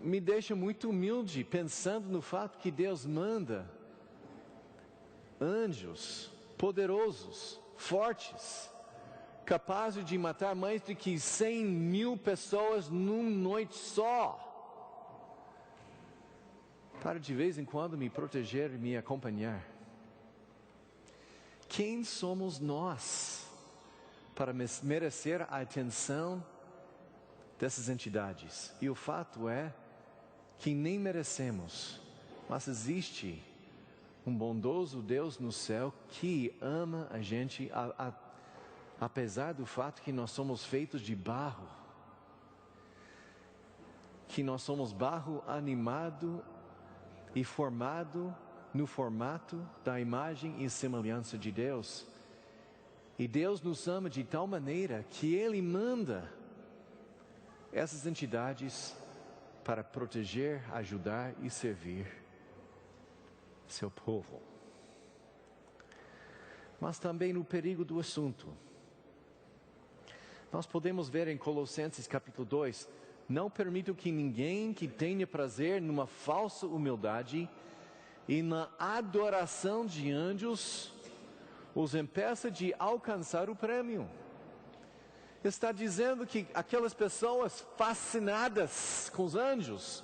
me deixa muito humilde, pensando no fato que Deus manda anjos poderosos, fortes, capazes de matar mais do que 100.000 pessoas numa noite só, para de vez em quando me proteger e me acompanhar. Quem somos nós para merecer a atenção dessas entidades? E o fato é que nem merecemos, mas existe um bondoso Deus no céu que ama a gente, apesar do fato que nós somos feitos de barro, que nós somos barro animado e formado no formato da imagem e semelhança de Deus. E Deus nos ama de tal maneira que Ele manda essas entidades para proteger, ajudar e servir seu povo. Mas também no perigo do assunto. Nós podemos ver em Colossenses capítulo 2, não permito que ninguém que tenha prazer numa falsa humildade e na adoração de anjos os impeça de alcançar o prêmio. Está dizendo que aquelas pessoas fascinadas com os anjos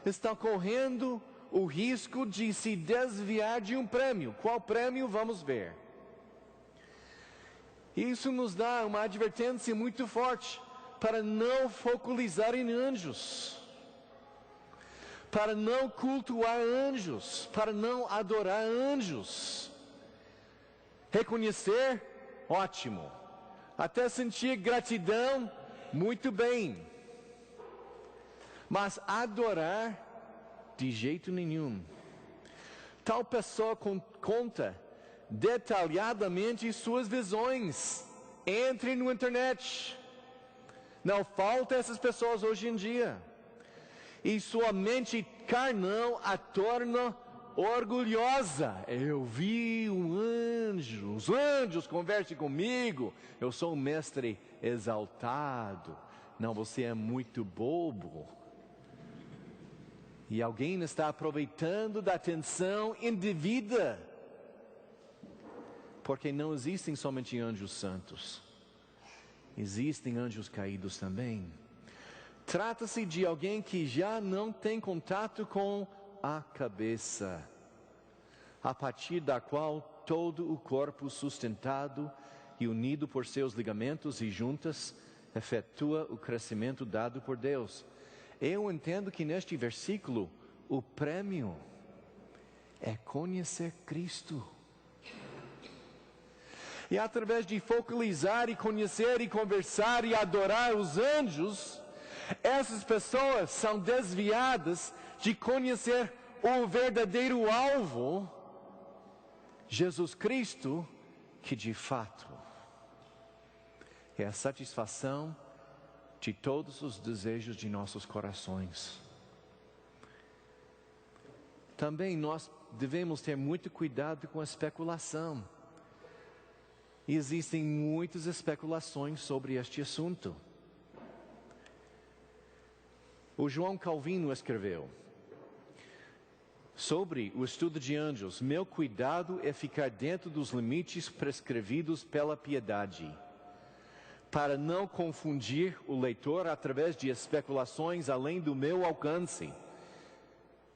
estão correndo o risco de se desviar de um prêmio. Qual prêmio? Vamos ver. Isso nos dá uma advertência muito forte para não focalizar em anjos, para não cultuar anjos, para não adorar anjos. Reconhecer, ótimo. Até sentir gratidão, muito bem. Mas adorar, de jeito nenhum. Tal pessoa conta detalhadamente suas visões. Entre no internet. Não falta essas pessoas hoje em dia. E sua mente carnal a torna orgulhosa. Eu vi um anjo, os anjos conversem comigo, eu sou um mestre exaltado. Não, você é muito bobo. E alguém está aproveitando da atenção indevida, porque não existem somente anjos santos, existem anjos caídos também. Trata-se de alguém que já não tem contato com a cabeça, a partir da qual todo o corpo sustentado e unido por seus ligamentos e juntas efetua o crescimento dado por Deus. Eu entendo que neste versículo o prêmio é conhecer Cristo. E através de focalizar e conhecer e conversar e adorar os anjos, essas pessoas são desviadas de conhecer o verdadeiro alvo, Jesus Cristo, que de fato é a satisfação de todos os desejos de nossos corações. Também nós devemos ter muito cuidado com a especulação. Existem muitas especulações sobre este assunto. O João Calvino escreveu sobre o estudo de anjos: meu cuidado é ficar dentro dos limites prescrevidos pela piedade, para não confundir o leitor através de especulações além do meu alcance.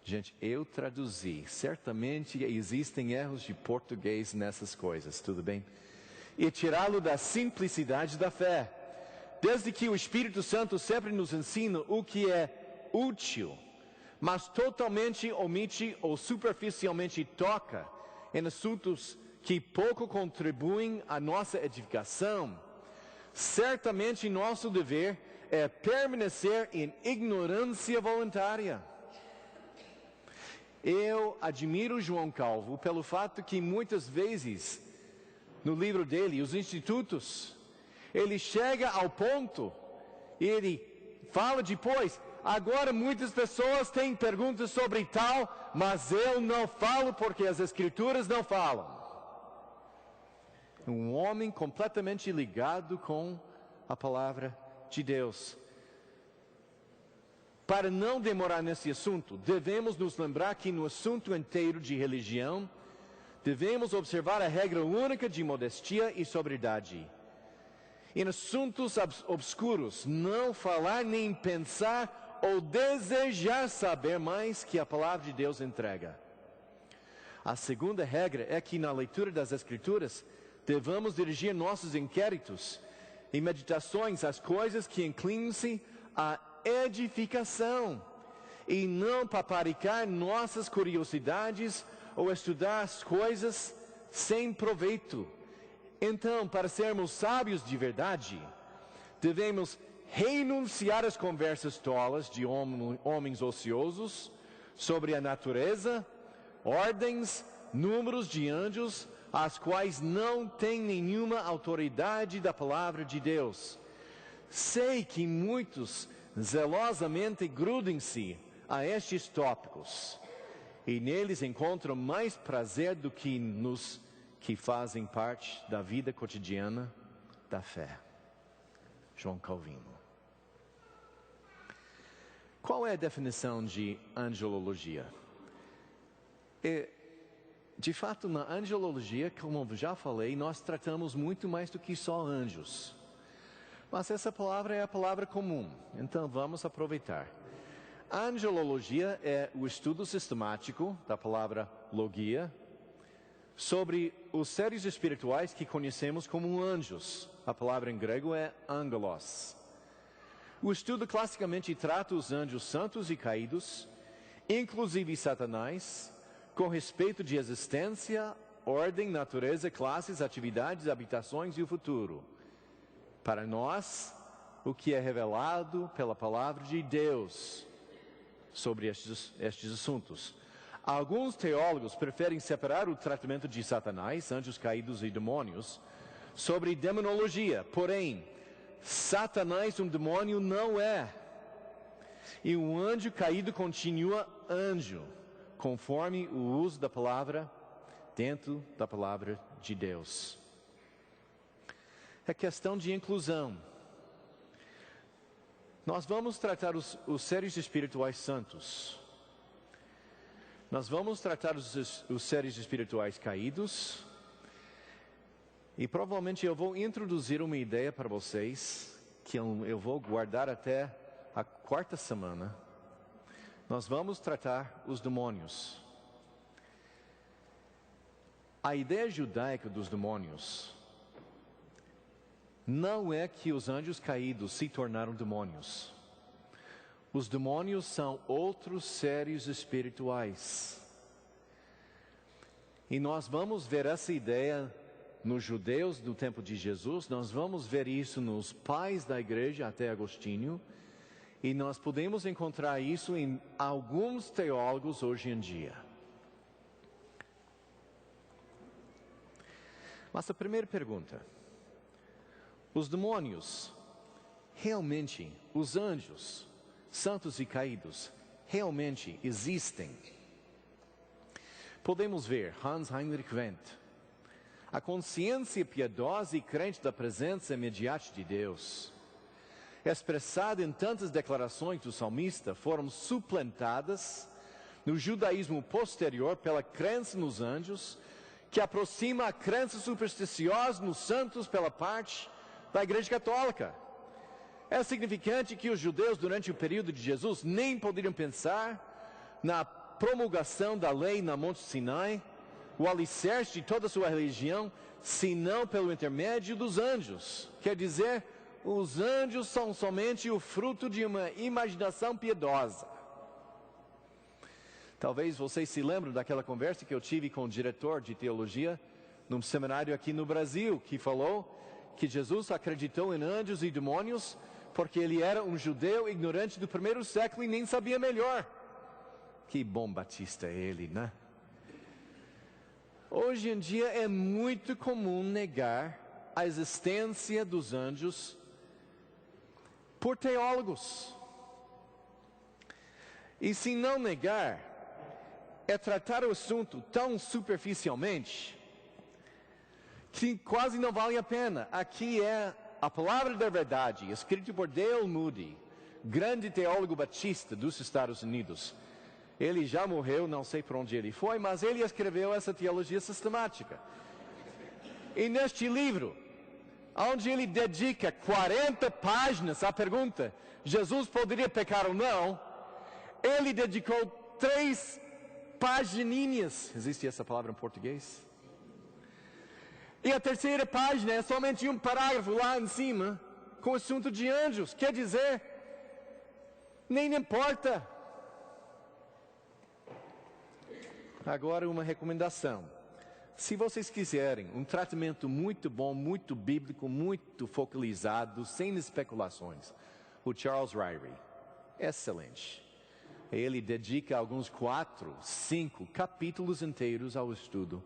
Gente, eu traduzi, certamente existem erros de português nessas coisas, tudo bem? E tirá-lo da simplicidade da fé. Desde que o Espírito Santo sempre nos ensina o que é útil, mas totalmente omite ou superficialmente toca em assuntos que pouco contribuem à nossa edificação, certamente nosso dever é permanecer em ignorância voluntária. Eu admiro João Calvo pelo fato que muitas vezes, no livro dele, Os Institutos, ele chega ao ponto, e ele fala depois: agora muitas pessoas têm perguntas sobre tal, mas eu não falo porque as Escrituras não falam. Um homem completamente ligado com a palavra de Deus. Para não demorar nesse assunto, devemos nos lembrar que no assunto inteiro de religião, devemos observar a regra única de modestia e sobriedade. Em assuntos obscuros, não falar nem pensar ou desejar saber mais que a palavra de Deus entrega. A segunda regra é que na leitura das Escrituras, devemos dirigir nossos inquéritos e meditações às coisas que inclinam-se à edificação, e não paparicar nossas curiosidades ou estudar as coisas sem proveito. Então, para sermos sábios de verdade, devemos renunciar às conversas tolas de homens ociosos sobre a natureza, ordens, números de anjos, as quais não têm nenhuma autoridade da palavra de Deus. Sei que muitos zelosamente grudem-se a estes tópicos, e neles encontram mais prazer do que nos que fazem parte da vida cotidiana da fé. João Calvino. Qual é a definição de angelologia? De fato, na angelologia, como já falei, nós tratamos muito mais do que só anjos. Mas essa palavra é a palavra comum, então vamos aproveitar. A angelologia é o estudo sistemático da palavra logia sobre os seres espirituais que conhecemos como anjos. A palavra em grego é angelos. O estudo classicamente trata os anjos santos e caídos, inclusive Satanás, com respeito de existência, ordem, natureza, classes, atividades, habitações e o futuro. Para nós, o que é revelado pela palavra de Deus sobre estes assuntos. Alguns teólogos preferem separar o tratamento de Satanás, anjos caídos e demônios, sobre demonologia. Porém, Satanás um demônio não é. E um anjo caído continua anjo, conforme o uso da palavra dentro da palavra de Deus. É questão de inclusão. Nós vamos tratar os seres espirituais santos. Nós vamos tratar os seres espirituais caídos. E provavelmente eu vou introduzir uma ideia para vocês, que eu vou guardar até a quarta semana. Nós vamos tratar os demônios. A ideia judaica dos demônios não é que os anjos caídos se tornaram demônios. Os demônios são outros seres espirituais. E nós vamos ver essa ideia nos judeus do tempo de Jesus, nós vamos ver isso nos pais da igreja até Agostinho, e nós podemos encontrar isso em alguns teólogos hoje em dia. Mas a primeira pergunta: os demônios, realmente, os anjos, santos e caídos, realmente existem? Podemos ver Hans Heinrich Wendt. A consciência piedosa e crente da presença imediata de Deus, expressada em tantas declarações do salmista, foram suplantadas no judaísmo posterior pela crença nos anjos, que aproxima a crença supersticiosa nos santos pela parte da Igreja Católica. É significante que os judeus, durante o período de Jesus, nem poderiam pensar na promulgação da lei na Monte Sinai, o alicerce de toda a sua religião, senão pelo intermédio dos anjos. Quer dizer, os anjos são somente o fruto de uma imaginação piedosa. Talvez vocês se lembrem daquela conversa que eu tive com o diretor de teologia num seminário aqui no Brasil, que falou que Jesus acreditou em anjos e demônios porque ele era um judeu ignorante do primeiro século e nem sabia melhor. Que bom batista é ele, né? Hoje em dia é muito comum negar a existência dos anjos por teólogos. E se não negar, é tratar o assunto tão superficialmente que quase não vale a pena. Aqui é a palavra da verdade, escrita por Dale Moody, grande teólogo batista dos Estados Unidos. Ele já morreu, não sei para onde ele foi, mas ele escreveu essa teologia sistemática. E neste livro, onde ele dedica 40 páginas à pergunta, Jesus poderia pecar ou não, ele dedicou 3 pagininhas. Existe essa palavra em português? E a terceira página é somente um parágrafo lá em cima, com o assunto de anjos. Quer dizer, nem importa. Agora uma recomendação. Se vocês quiserem um tratamento muito bom, muito bíblico, muito focalizado, sem especulações, o Charles Ryrie, excelente. Ele dedica alguns 4, 5 capítulos inteiros ao estudo.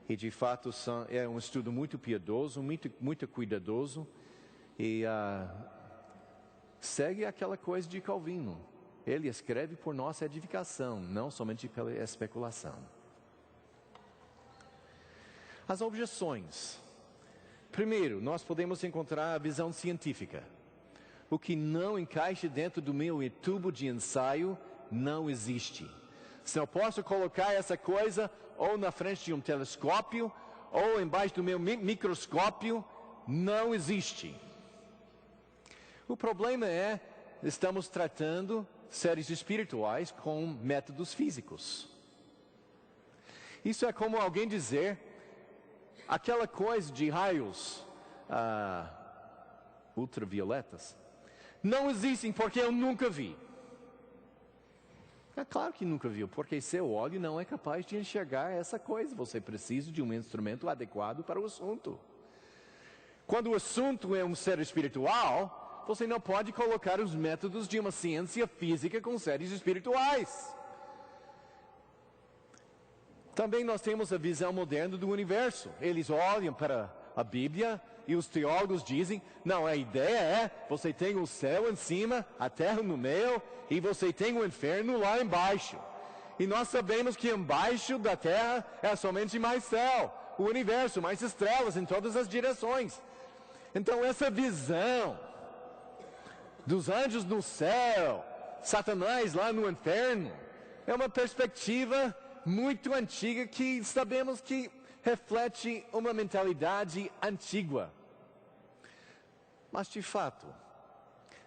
E de fato é um estudo muito piedoso, muito cuidadoso. E segue aquela coisa de Calvino. Ele escreve por nossa edificação, não somente pela especulação. As objeções. Primeiro, nós podemos encontrar a visão científica. O que não encaixa dentro do meu tubo de ensaio não existe. Se eu posso colocar essa coisa ou na frente de um telescópio ou embaixo do meu microscópio, não existe. O problema é, estamos tratando seres espirituais com métodos físicos. Isso é como alguém dizer, aquela coisa de raios ultravioletas não existem porque eu nunca vi. É claro que nunca viu, porque seu olho não é capaz de enxergar essa coisa. Você precisa de um instrumento adequado para o assunto. Quando o assunto é um ser espiritual, você não pode colocar os métodos de uma ciência física com seres espirituais. Também nós temos a visão moderna do universo. Eles olham para a Bíblia e os teólogos dizem, não, a ideia é, você tem o céu em cima, a terra no meio, e você tem o inferno lá embaixo. E nós sabemos que embaixo da terra é somente mais céu, o universo, mais estrelas em todas as direções. Então essa visão dos anjos no céu, Satanás lá no inferno, é uma perspectiva muito antiga que sabemos que reflete uma mentalidade antiga. Mas de fato,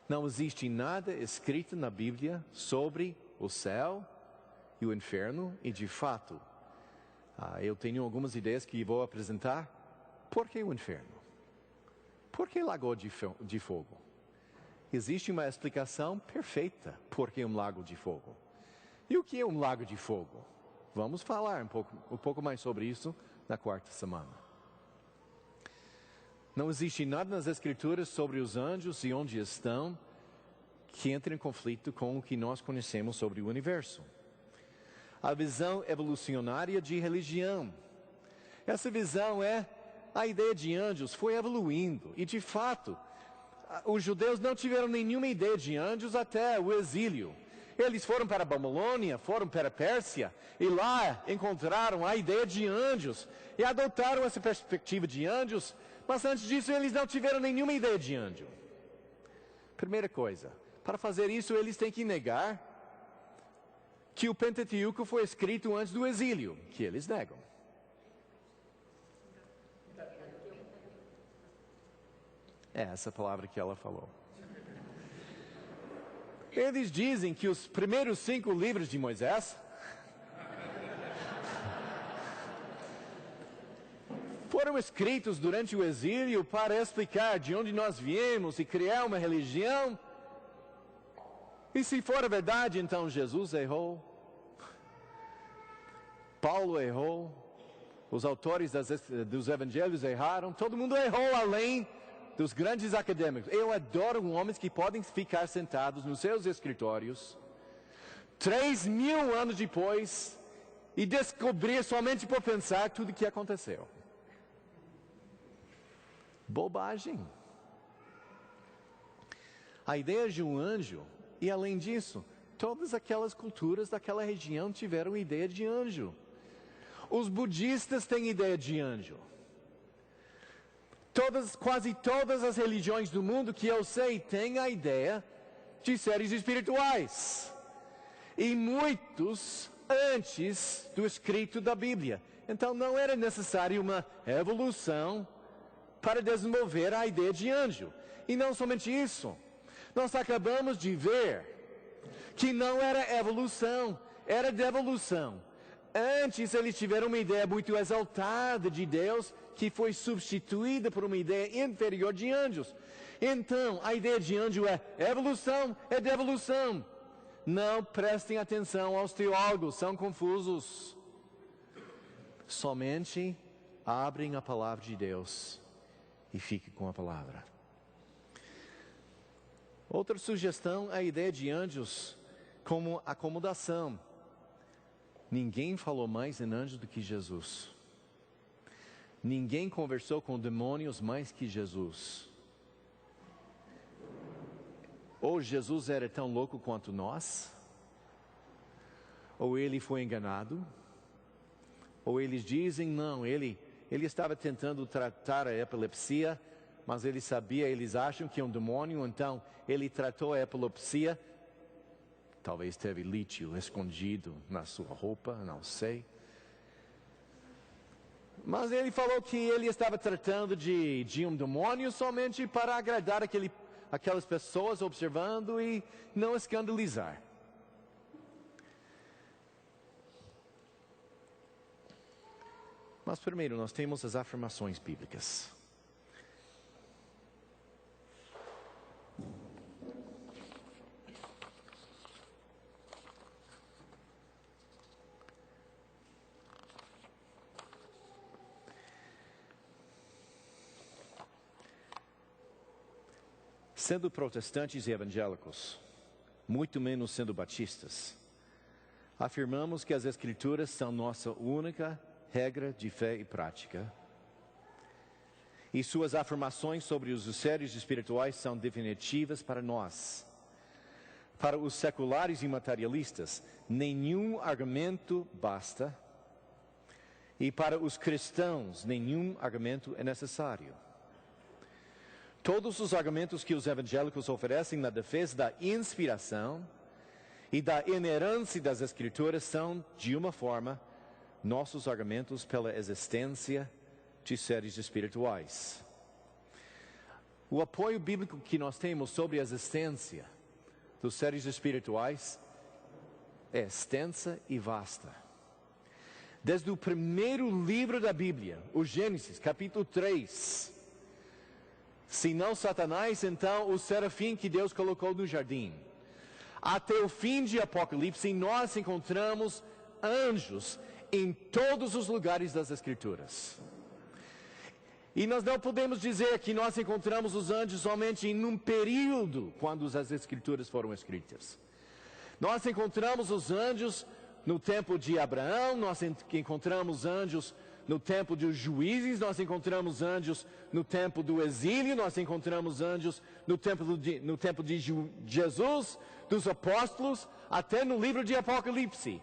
não existe nada escrito na Bíblia sobre o céu e o inferno. E de fato, eu tenho algumas ideias que vou apresentar. Por que o inferno? Por que lago de fogo? Existe uma explicação perfeita por que um lago de fogo. E o que é um lago de fogo? Vamos falar um pouco mais sobre isso na quarta semana. Não existe nada nas Escrituras sobre os anjos e onde estão que entre em conflito com o que nós conhecemos sobre o universo. A visão evolucionária de religião. Essa visão é a ideia de anjos foi evoluindo. E de fato, os judeus não tiveram nenhuma ideia de anjos até o exílio. Eles foram para a Babilônia, foram para a Pérsia, e lá encontraram a ideia de anjos, e adotaram essa perspectiva de anjos, mas antes disso eles não tiveram nenhuma ideia de anjo. Primeira coisa, para fazer isso eles têm que negar que o Pentateuco foi escrito antes do exílio, que eles negam. É essa palavra que ela falou. Eles dizem que os primeiros 5 livros de Moisés foram escritos durante o exílio para explicar de onde nós viemos e criar uma religião. E se for a verdade, então Jesus errou, Paulo errou, os autores dos evangelhos erraram, todo mundo errou além dos grandes acadêmicos. Eu adoro homens que podem ficar sentados nos seus escritórios 3.000 anos depois e descobrir somente por pensar tudo o que aconteceu. Bobagem. A ideia de um anjo, e além disso, todas aquelas culturas daquela região tiveram ideia de anjo. Os budistas têm ideia de anjo. Quase todas as religiões do mundo que eu sei têm a ideia de seres espirituais. E muitos antes do escrito da Bíblia. Então não era necessário uma evolução para desenvolver a ideia de anjo. E não somente isso. Nós acabamos de ver que não era evolução, era devolução. Antes eles tiveram uma ideia muito exaltada de Deus, que foi substituída por uma ideia inferior de anjos. Então, a ideia de anjo é evolução, é devolução. Não prestem atenção aos teólogos, são confusos. Somente abrem a palavra de Deus e fiquem com a palavra. Outra sugestão é a ideia de anjos como acomodação. Ninguém falou mais em anjos do que Jesus. Ninguém conversou com demônios mais que Jesus. Ou Jesus era tão louco quanto nós, ou ele foi enganado, ou eles dizem, não, ele estava tentando tratar a epilepsia, mas ele sabia, eles acham que é um demônio, então ele tratou a epilepsia, talvez teve lítio escondido na sua roupa, não sei. Mas ele falou que ele estava tratando de um demônio somente para agradar aquelas pessoas observando e não escandalizar. Mas primeiro nós temos as afirmações bíblicas. Sendo protestantes e evangélicos, muito menos sendo batistas, afirmamos que as Escrituras são nossa única regra de fé e prática. E suas afirmações sobre os seres espirituais são definitivas para nós. Para os seculares e materialistas, nenhum argumento basta. E para os cristãos, nenhum argumento é necessário. Todos os argumentos que os evangélicos oferecem na defesa da inspiração e da inerência das Escrituras são, de uma forma, nossos argumentos pela existência de seres espirituais. O apoio bíblico que nós temos sobre a existência dos seres espirituais é extensa e vasta. Desde o primeiro livro da Bíblia, o Gênesis, capítulo 3, se não Satanás, então o serafim que Deus colocou no jardim. Até o fim de Apocalipse, nós encontramos anjos em todos os lugares das Escrituras. E nós não podemos dizer que nós encontramos os anjos somente em um período, quando as Escrituras foram escritas. Nós encontramos os anjos no tempo de Abraão, nós encontramos anjos no tempo dos juízes, nós encontramos anjos no tempo do exílio, nós encontramos anjos no tempo de Jesus, dos apóstolos, até no livro de Apocalipse.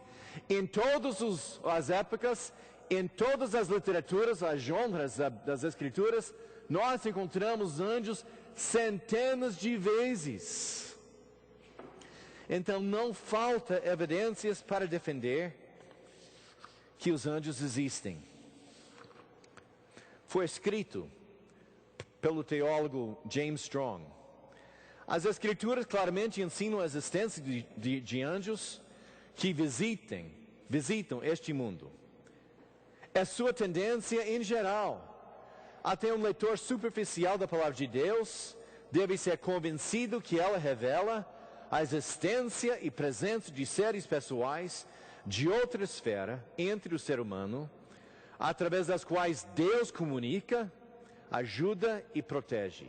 Em todas as épocas, em todas as literaturas, as genres das Escrituras, nós encontramos anjos centenas de vezes. Então não falta evidências para defender que os anjos existem. Foi escrito pelo teólogo James Strong. As Escrituras claramente ensinam a existência de anjos que visitam este mundo. É sua tendência em geral. Até um leitor superficial da palavra de Deus deve ser convencido que ela revela a existência e presença de seres pessoais de outra esfera entre o ser humano, através das quais Deus comunica, ajuda e protege.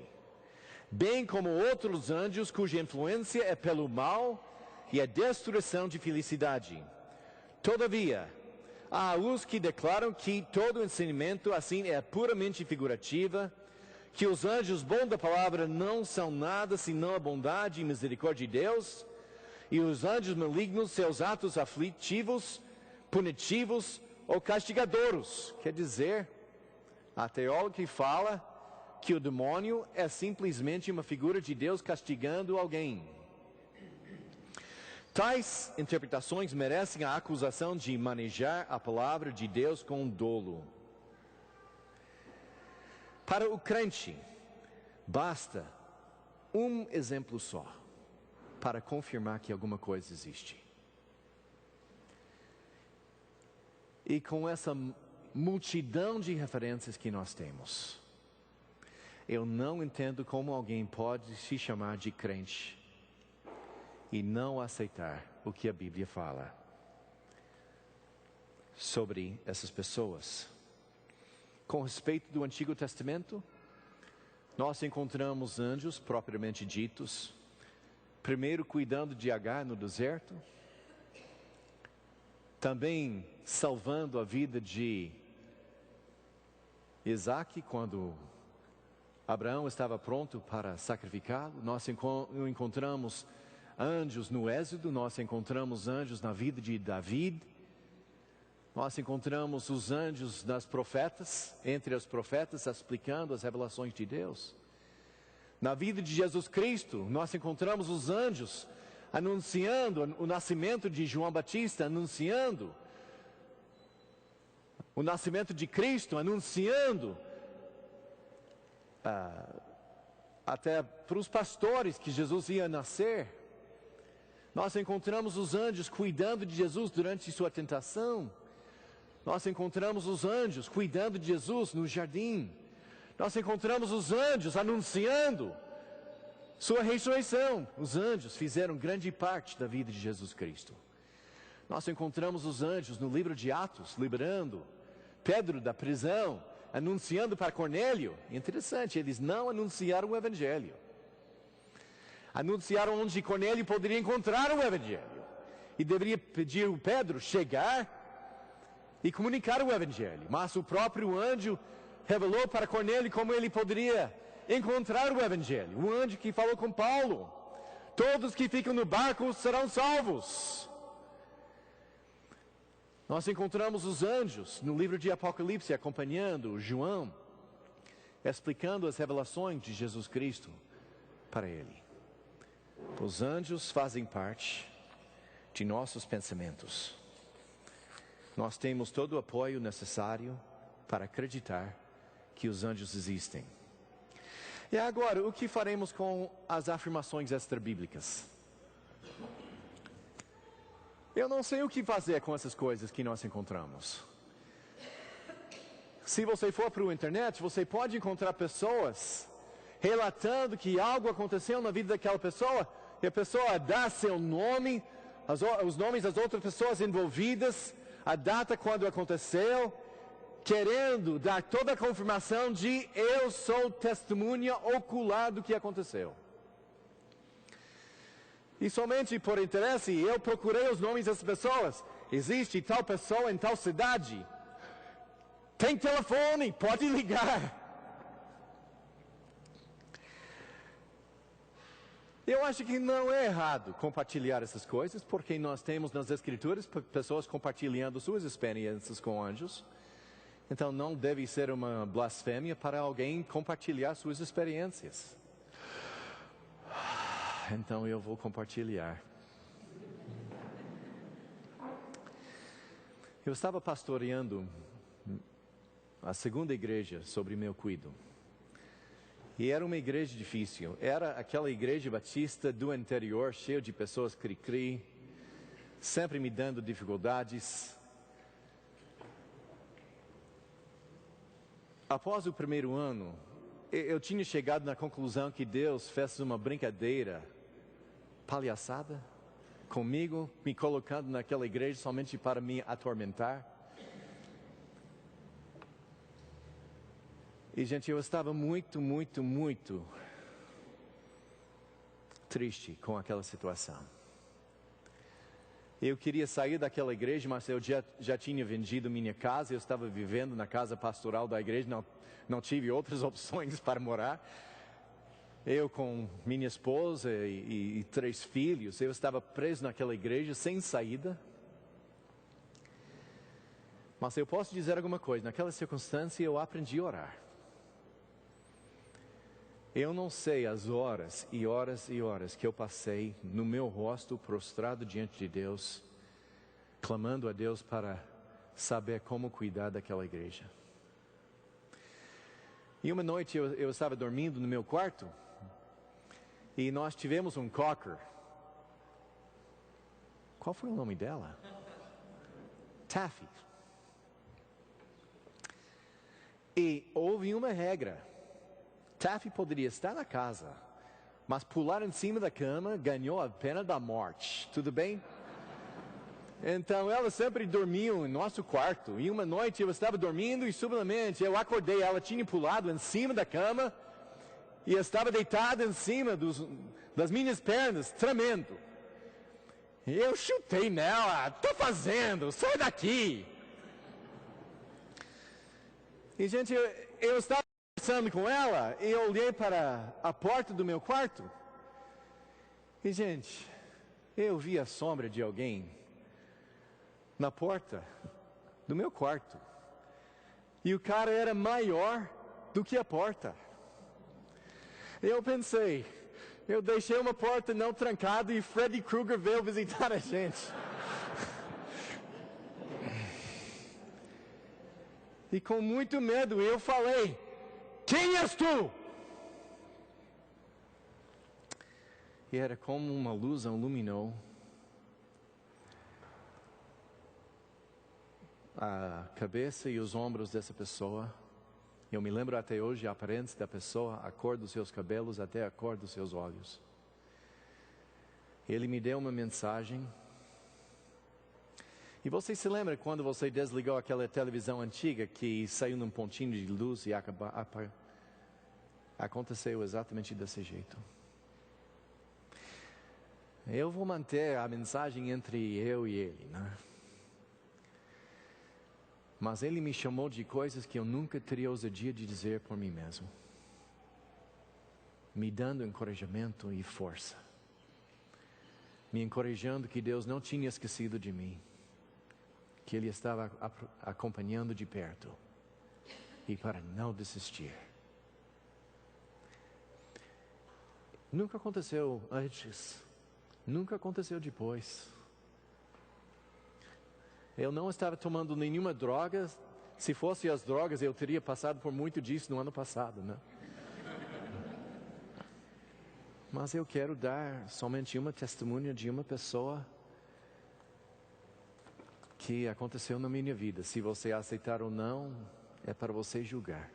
Bem como outros anjos cuja influência é pelo mal e a destruição de felicidade. Todavia, há os que declaram que todo ensinamento assim é puramente figurativa, que os anjos bons da palavra não são nada senão a bondade e misericórdia de Deus, e os anjos malignos seus atos aflitivos, punitivos ou castigadores. Quer dizer, a teóloga que fala que o demônio é simplesmente uma figura de Deus castigando alguém. Tais interpretações merecem a acusação de manejar a palavra de Deus com dolo. Para o crente, basta um exemplo só para confirmar que alguma coisa existe. E com essa multidão de referências que nós temos, eu não entendo como alguém pode se chamar de crente e não aceitar o que a Bíblia fala sobre essas pessoas. Com respeito do Antigo Testamento, nós encontramos anjos propriamente ditos, primeiro cuidando de Agar no deserto, também salvando a vida de Isaac quando Abraão estava pronto para sacrificá-lo. Nós encontramos anjos no Êxodo, nós encontramos anjos na vida de Davi, nós encontramos os anjos nas profetas, entre os profetas, explicando as revelações de Deus. Na vida de Jesus Cristo, nós encontramos os anjos anunciando o nascimento de João Batista, anunciando o nascimento de Cristo, anunciando até para os pastores que Jesus ia nascer. Nós encontramos os anjos cuidando de Jesus durante sua tentação. Nós encontramos os anjos cuidando de Jesus no jardim. Nós encontramos os anjos anunciando sua ressurreição. Os anjos fizeram grande parte da vida de Jesus Cristo. Nós encontramos os anjos no livro de Atos, liberando Pedro da prisão, anunciando para Cornélio. Interessante, eles não anunciaram o Evangelho. Anunciaram onde Cornélio poderia encontrar o Evangelho. E deveria pedir o Pedro chegar e comunicar o Evangelho. Mas o próprio anjo revelou para Cornélio como ele poderia encontrar o Evangelho. O anjo que falou com Paulo: todos que ficam no barco serão salvos. Nós encontramos os anjos no livro de Apocalipse acompanhando João, explicando as revelações de Jesus Cristo para ele. Os anjos fazem parte de nossos pensamentos. Nós temos todo o apoio necessário para acreditar que os anjos existem. E agora, o que faremos com as afirmações extra-bíblicas? Eu não sei o que fazer com essas coisas que nós encontramos. Se você for para a internet, você pode encontrar pessoas relatando que algo aconteceu na vida daquela pessoa, e a pessoa dá seu nome, os nomes das outras pessoas envolvidas, a data quando aconteceu, querendo dar toda a confirmação de eu sou testemunha ocular do que aconteceu. E somente por interesse, eu procurei os nomes das pessoas. Existe tal pessoa em tal cidade. Tem telefone, pode ligar. Eu acho que não é errado compartilhar essas coisas, porque nós temos nas Escrituras pessoas compartilhando suas experiências com anjos. Então não deve ser uma blasfêmia para alguém compartilhar suas experiências. Então eu vou compartilhar. Eu estava pastoreando a segunda igreja sobre meu cuido. E era uma igreja difícil. Era aquela igreja batista do interior, cheia de pessoas cri-cri, sempre me dando dificuldades. Após o primeiro ano, eu tinha chegado na conclusão que Deus fez uma brincadeira, palhaçada, comigo, me colocando naquela igreja somente para me atormentar. E, gente, eu estava muito triste com aquela situação. Eu queria sair daquela igreja, mas eu já tinha vendido minha casa, eu estava vivendo na casa pastoral da igreja, não tive outras opções para morar. Eu com minha esposa e 3 filhos, eu estava preso naquela igreja sem saída. Mas eu posso dizer alguma coisa, naquela circunstância eu aprendi a orar. Eu não sei as horas e horas e horas que eu passei no meu rosto prostrado diante de Deus, clamando a Deus para saber como cuidar daquela igreja. E uma noite eu estava dormindo no meu quarto e nós tivemos um cocker. Qual foi o nome dela? Taffy. E houve uma regra. Taffy poderia estar na casa, mas pular em cima da cama ganhou a pena da morte. Tudo bem? Então ela sempre dormia no nosso quarto. E uma noite eu estava dormindo e subitamente eu acordei. Ela tinha pulado em cima da cama e estava deitada em cima das minhas pernas, tremendo. E eu chutei nela. Tá fazendo? Sai daqui! E gente, eu estava conversando com ela e eu olhei para a porta do meu quarto. E gente, eu vi a sombra de alguém na porta do meu quarto. E o cara era maior do que a porta. Eu pensei, eu deixei uma porta não trancada e Freddy Krueger veio visitar a gente. E com muito medo eu falei, quem és tu? E era como uma luz iluminou a cabeça e os ombros dessa pessoa. Eu me lembro até hoje a aparência da pessoa, a cor dos seus cabelos, até a cor dos seus olhos. Ele me deu uma mensagem. E você se lembra quando você desligou aquela televisão antiga que saiu num pontinho de luz e aconteceu exatamente desse jeito? Eu vou manter a mensagem entre eu e ele, né? Mas ele me chamou de coisas que eu nunca teria ousadia de dizer por mim mesmo, me dando encorajamento e força, me encorajando que Deus não tinha esquecido de mim, que Ele estava acompanhando de perto e para não desistir. Nunca aconteceu antes, nunca aconteceu depois. Eu não estava tomando nenhuma droga. Se fosse as drogas, eu teria passado por muito disso no ano passado, né? Mas eu quero dar somente uma testemunha de uma pessoa que aconteceu na minha vida. Se você aceitar ou não, é para você julgar.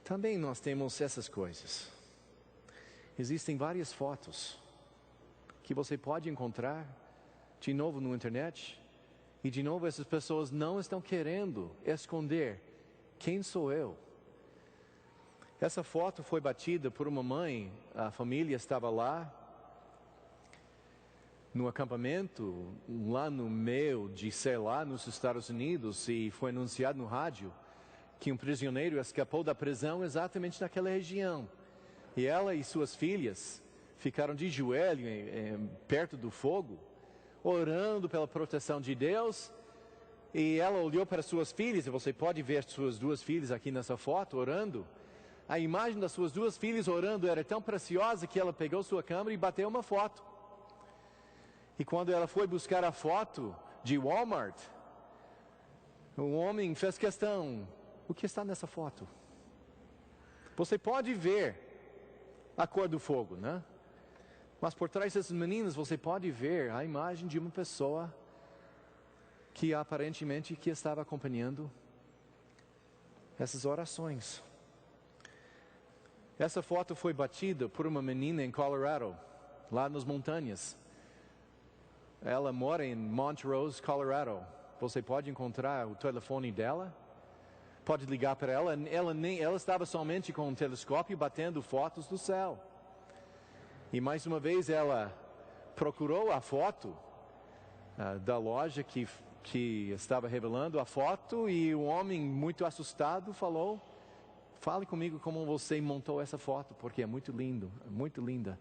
Também nós temos essas coisas. Existem várias fotos que você pode encontrar de novo na internet. E de novo essas pessoas não estão querendo esconder quem sou eu. Essa foto foi batida por uma mãe, a família estava lá, no acampamento, lá no meio de, sei lá, nos Estados Unidos, e foi anunciado no rádio que um prisioneiro escapou da prisão exatamente naquela região. E ela e suas filhas ficaram de joelho perto do fogo, orando pela proteção de Deus. E ela olhou para suas filhas, e você pode ver suas duas filhas aqui nessa foto, orando. A imagem das suas duas filhas orando era tão preciosa que ela pegou sua câmera e bateu uma foto. E quando ela foi buscar a foto de Walmart, o homem fez questão, o que está nessa foto? Você pode ver a cor do fogo, né? Mas por trás dessas meninas você pode ver a imagem de uma pessoa que aparentemente que estava acompanhando essas orações. Essa foto foi batida por uma menina em Colorado, lá nas montanhas. Ela mora em Montrose, Colorado. Você pode encontrar o telefone dela, pode ligar para ela. Ela estava somente com um telescópio batendo fotos do céu. E mais uma vez ela procurou a foto da loja que estava revelando a foto, e o homem muito assustado falou, fale comigo como você montou essa foto, porque é muito lindo, muito linda.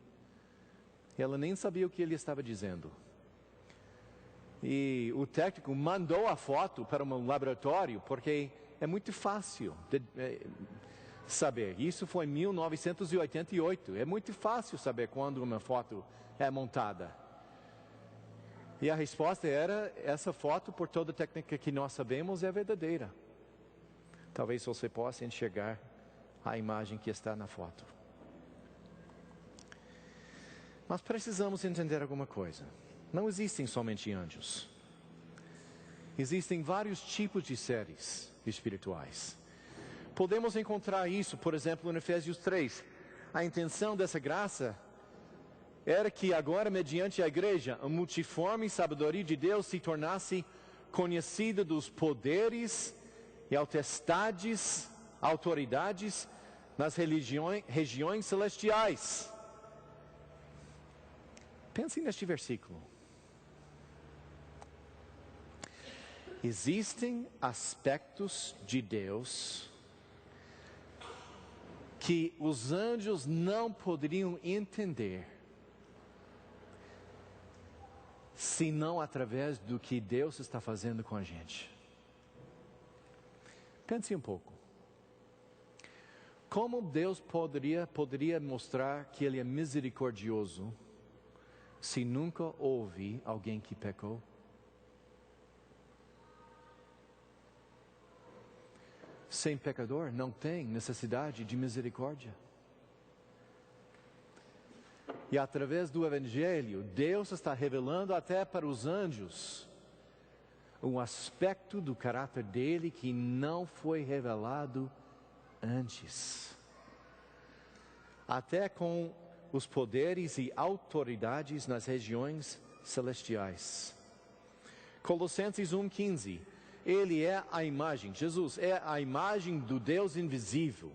Ela nem sabia o que ele estava dizendo. E o técnico mandou a foto para um laboratório, porque é muito fácil saber? Isso foi em 1988. É muito fácil saber quando uma foto é montada. E a resposta era, essa foto, por toda a técnica que nós sabemos, é verdadeira. Talvez você possa enxergar a imagem que está na foto. Mas precisamos entender alguma coisa. Não existem somente anjos. Existem vários tipos de seres espirituais. Podemos encontrar isso, por exemplo, em Efésios 3. A intenção dessa graça era que agora, mediante a igreja, a multiforme sabedoria de Deus se tornasse conhecida dos poderes e autoridades nas regiões celestiais. Pense neste versículo. Existem aspectos de Deus que os anjos não poderiam entender, senão através do que Deus está fazendo com a gente. Pense um pouco. Como Deus poderia mostrar que Ele é misericordioso se nunca houve alguém que pecou? Sem pecador não tem necessidade de misericórdia. E através do Evangelho, Deus está revelando até para os anjos um aspecto do caráter dele que não foi revelado antes. Até com os poderes e autoridades nas regiões celestiais. Colossenses 1,15. Ele é a imagem, Jesus é a imagem do Deus invisível,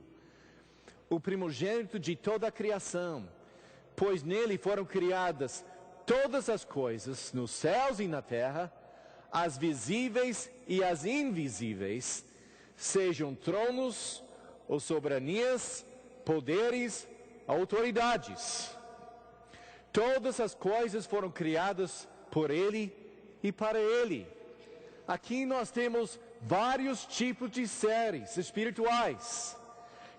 o primogênito de toda a criação, pois nele foram criadas todas as coisas, nos céus e na terra, as visíveis e as invisíveis, sejam tronos ou soberanias, poderes, autoridades. Todas as coisas foram criadas por Ele e para Ele. Aqui nós temos vários tipos de seres espirituais.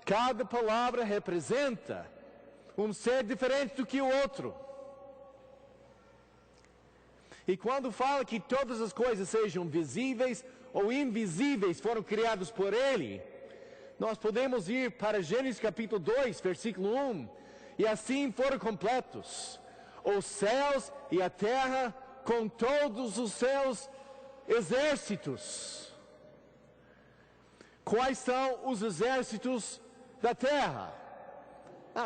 Cada palavra representa um ser diferente do que o outro. E quando fala que todas as coisas sejam visíveis ou invisíveis foram criadas por Ele, nós podemos ir para Gênesis capítulo 2, versículo 1. E assim foram completos os céus e a terra com todos os seus exércitos. Quais são os exércitos da terra?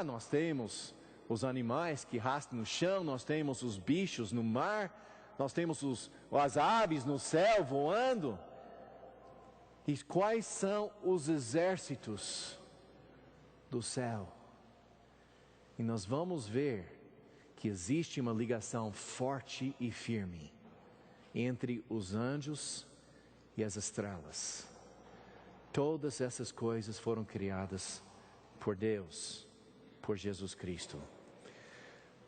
Nós temos os animais que rastam no chão, nós temos os bichos no mar, nós temos as aves no céu voando. E quais são os exércitos do céu? E nós vamos ver que existe uma ligação forte e firme entre os anjos e as estrelas. Todas essas coisas foram criadas por Deus, por Jesus Cristo.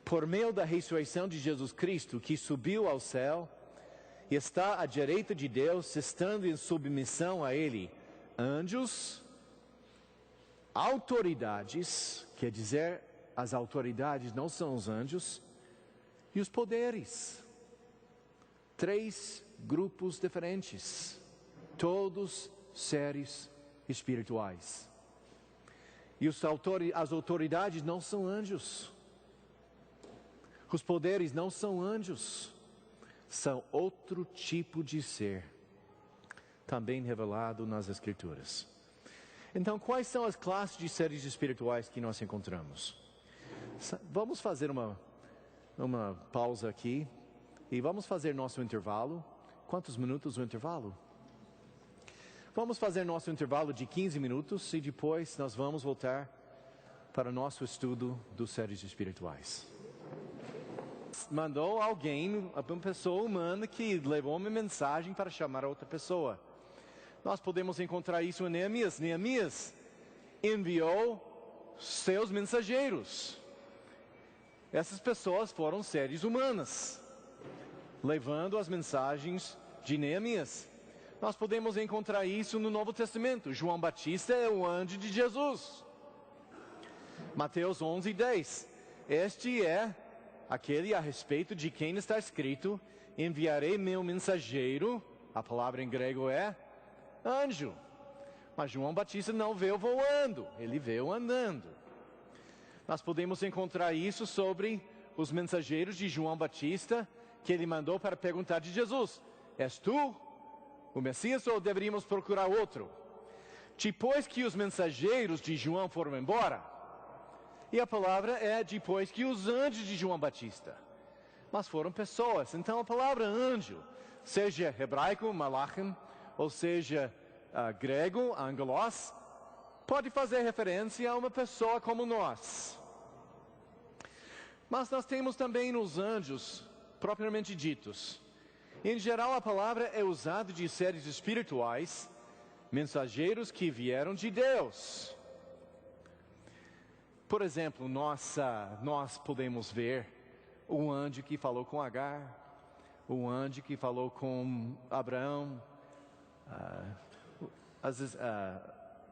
Por meio da ressurreição de Jesus Cristo, que subiu ao céu, e está à direita de Deus, estando em submissão a Ele, anjos, autoridades, quer dizer, as autoridades não são os anjos, e os poderes. 3 grupos diferentes, todos seres espirituais. E as autoridades não são anjos. Os poderes não são anjos. São outro tipo de ser, também revelado nas Escrituras. Então, quais são as classes de seres espirituais que nós encontramos? Vamos fazer uma pausa aqui e vamos fazer nosso intervalo. Quantos minutos o intervalo? Vamos fazer nosso intervalo de 15 minutos e depois nós vamos voltar para o nosso estudo dos seres espirituais. Mandou alguém, uma pessoa humana que levou uma mensagem para chamar a outra pessoa. Nós podemos encontrar isso em Neemias. Neemias enviou seus mensageiros. Essas pessoas foram seres humanos, levando as mensagens de Neemias. Nós podemos encontrar isso no Novo Testamento. João Batista é o anjo de Jesus. Mateus 11:10. Este é aquele a respeito de quem está escrito: enviarei meu mensageiro, a palavra em grego é anjo. Mas João Batista não veio voando, ele veio andando. Nós podemos encontrar isso sobre os mensageiros de João Batista, que ele mandou para perguntar de Jesus: és tu o Messias ou deveríamos procurar outro? Depois que os mensageiros de João foram embora, e a palavra é depois que os anjos de João Batista, mas foram pessoas. Então a palavra anjo, seja hebraico, malachim, ou seja grego, angelos, pode fazer referência a uma pessoa como nós. Mas nós temos também nos anjos, propriamente ditos. Em geral, a palavra é usada de seres espirituais, mensageiros que vieram de Deus. Por exemplo, nós podemos ver o anjo que falou com Agar, o anjo que falou com Abraão,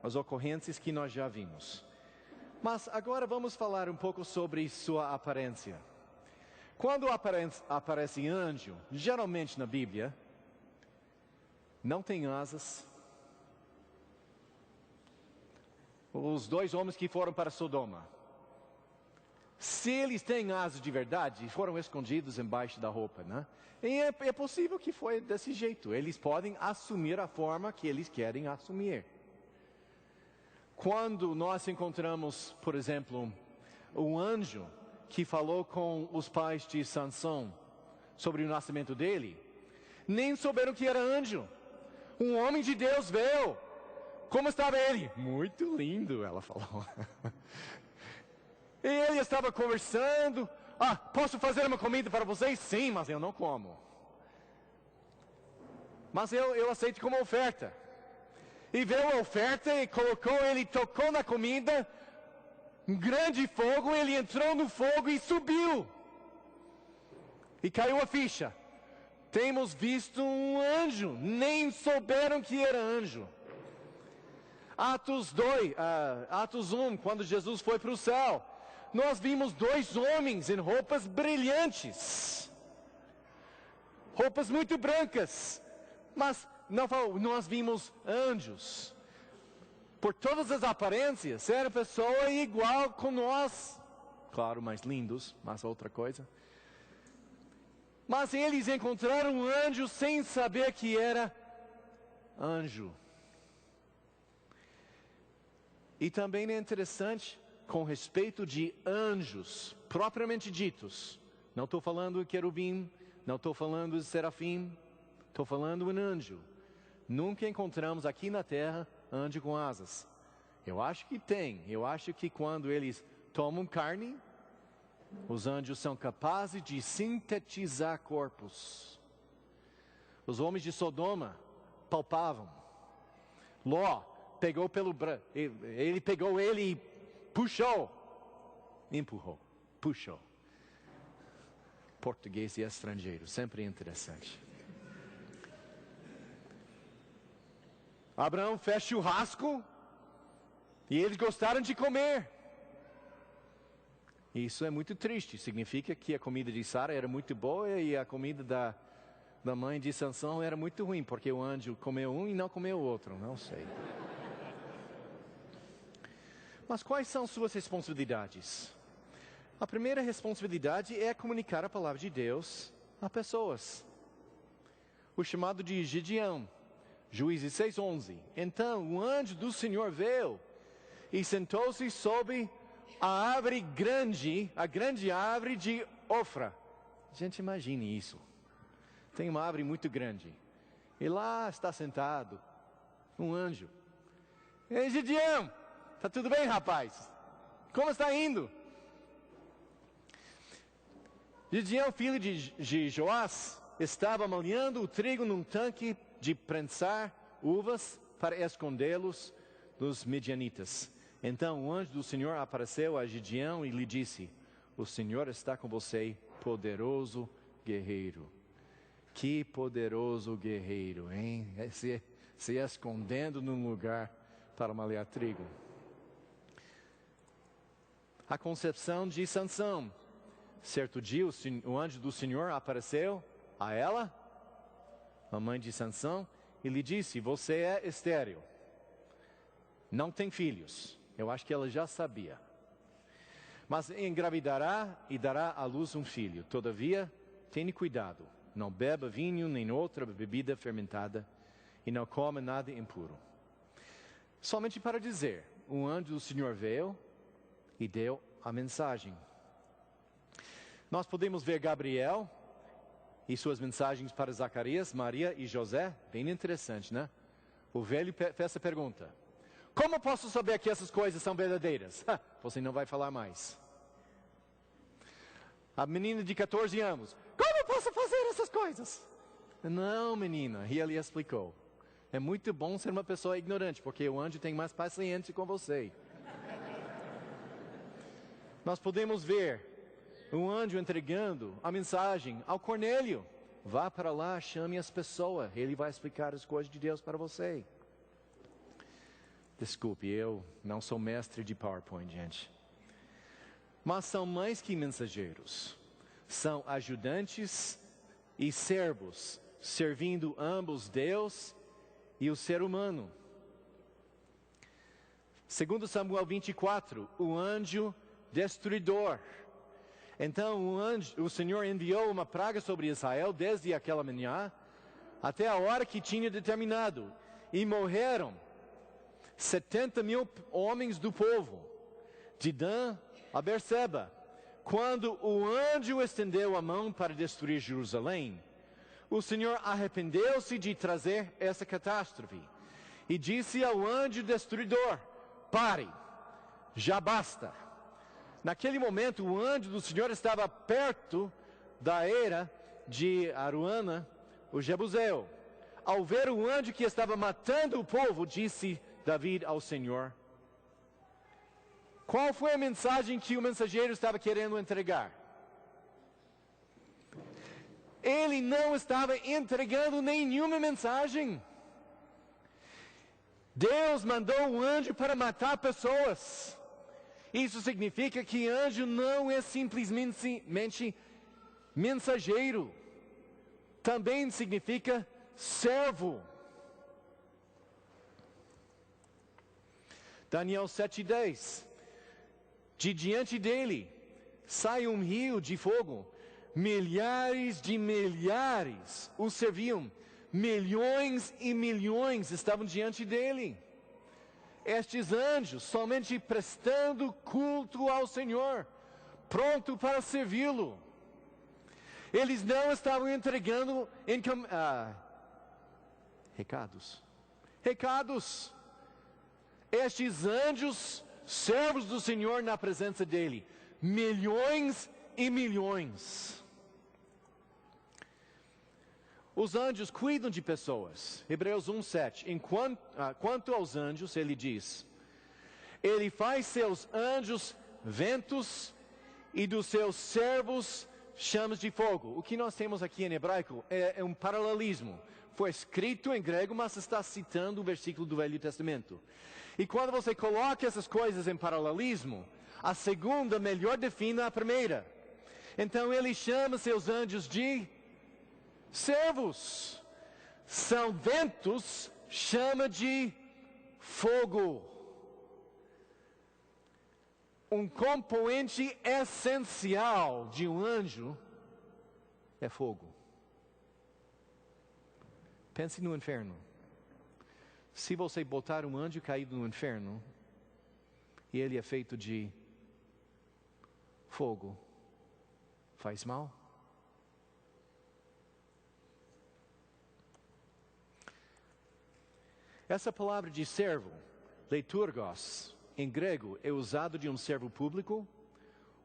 as ocorrências que nós já vimos. Mas agora vamos falar um pouco sobre sua aparência. Quando aparece anjo, geralmente na Bíblia, não tem asas. Os 2 homens que foram para Sodoma, se eles têm asas de verdade, foram escondidos embaixo da roupa, né? E é possível que foi desse jeito. Eles podem assumir a forma que eles querem assumir. Quando nós encontramos, por exemplo, o anjo que falou com os pais de Sansão sobre o nascimento dele, nem souberam que era anjo. Um homem de Deus veio. Como estava ele? Muito lindo, ela falou. E ele estava conversando. Posso fazer uma comida para vocês? Sim, mas eu não como. Mas eu aceito como oferta. E veio a oferta e ele tocou na comida, um grande fogo, ele entrou no fogo e subiu. E caiu a ficha. Temos visto um anjo, nem souberam que era anjo. Atos 1, quando Jesus foi para o céu, nós vimos 2 homens em roupas brilhantes. Roupas muito brancas. Mas nós vimos anjos. Por todas as aparências, era pessoa igual com nós. Claro, mais lindos, mas outra coisa. Mas eles encontraram um anjo sem saber que era anjo. E também é interessante, com respeito de anjos, propriamente ditos. Não estou falando querubim, não estou falando de serafim, estou falando em anjo. Nunca encontramos aqui na terra anjo com asas. Eu acho que tem. Eu acho que quando eles tomam carne, os anjos são capazes de sintetizar corpos. Os homens de Sodoma palpavam. Ló pegou ele pegou ele e puxou. Empurrou, puxou. Português e estrangeiro, sempre interessante. Abraão fez churrasco e eles gostaram de comer. Isso é muito triste. Significa que a comida de Sara era muito boa e a comida da mãe de Sansão era muito ruim, porque o anjo comeu um e não comeu o outro. Não sei. Mas quais são suas responsabilidades? A primeira responsabilidade é comunicar a palavra de Deus a pessoas. O chamado de Gideão. Juízes 6:11. Então o anjo do Senhor veio e sentou-se sob a árvore grande, a grande árvore de Ofra. Gente, imagine isso. Tem uma árvore muito grande. E lá está sentado um anjo. Ei, Gideão, está tudo bem, rapaz? Como está indo? Gideão, filho de Joás, estava malhando o trigo num tanque de prensar uvas para escondê-los dos midianitas. Então o anjo do Senhor apareceu a Gideão e lhe disse: o Senhor está com você, poderoso guerreiro. Que poderoso guerreiro, hein? Se escondendo num lugar para malhar trigo. A concepção de Sansão. Certo dia o anjo do Senhor apareceu a ela, a mãe de Sansão, e lhe disse: você é estéril, não tem filhos. Eu acho que ela já sabia. Mas engravidará e dará à luz um filho. Todavia, tenha cuidado, não beba vinho nem outra bebida fermentada, e não coma nada impuro. Somente para dizer, o anjo do Senhor veio e deu a mensagem. Nós podemos ver Gabriel e suas mensagens para Zacarias, Maria e José. Bem interessante, né? O velho fez essa pergunta: como posso saber que essas coisas são verdadeiras? Você não vai falar mais. A menina de 14 anos: como posso fazer essas coisas? Não, menina. E ele explicou: é muito bom ser uma pessoa ignorante, porque o anjo tem mais paciência com você. Nós podemos ver um anjo entregando a mensagem ao Cornélio: vá para lá, chame as pessoas, ele vai explicar as coisas de Deus para você. Desculpe, eu não sou mestre de PowerPoint, gente. Mas são mais que mensageiros. São ajudantes e servos, servindo ambos Deus e o ser humano. Segundo Samuel 24, o anjo destruidor. Então o Senhor enviou uma praga sobre Israel desde aquela manhã até a hora que tinha determinado. E morreram 70.000 homens do povo, de Dan a Berseba. Quando o anjo estendeu a mão para destruir Jerusalém, o Senhor arrependeu-se de trazer essa catástrofe. E disse ao anjo destruidor: pare, já basta. Naquele momento, o anjo do Senhor estava perto da eira de Aruana, o Jebuseu. Ao ver o anjo que estava matando o povo, disse Davi ao Senhor: qual foi a mensagem que o mensageiro estava querendo entregar? Ele não estava entregando nenhuma mensagem. Deus mandou um anjo para matar pessoas. Isso significa que anjo não é simplesmente mensageiro. Também significa servo. Daniel 7:10. De diante dele sai um rio de fogo. Milhares de milhares o serviam. Milhões e milhões estavam diante dele. Estes anjos somente prestando culto ao Senhor, pronto para servi-lo. Eles não estavam entregando recados. Estes anjos, servos do Senhor na presença dele, milhões e milhões. Os anjos cuidam de pessoas. Hebreus 1:7. Quanto aos anjos, ele diz: ele faz seus anjos ventos e dos seus servos chamas de fogo. O que nós temos aqui em hebraico é um paralelismo. Foi escrito em grego, mas está citando o versículo do Velho Testamento. E quando você coloca essas coisas em paralelismo, a segunda melhor define a primeira. Então ele chama seus anjos de servos. São ventos, chama de fogo. Um componente essencial de um anjo é fogo. Pense no inferno. Se você botar um anjo caído no inferno, e ele é feito de fogo, faz mal? Essa palavra de servo, leiturgos, em grego, é usado de um servo público,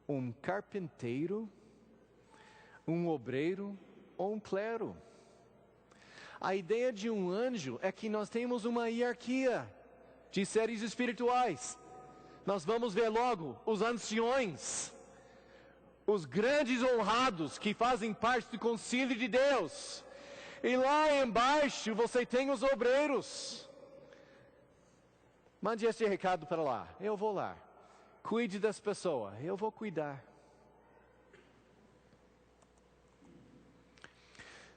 um carpinteiro, um obreiro ou um clero. A ideia de um anjo é que nós temos uma hierarquia de seres espirituais. Nós vamos ver logo os anciões, os grandes honrados que fazem parte do concílio de Deus. E lá embaixo você tem os obreiros. Mande esse recado para lá. Eu vou lá. Cuide das pessoas. Eu vou cuidar.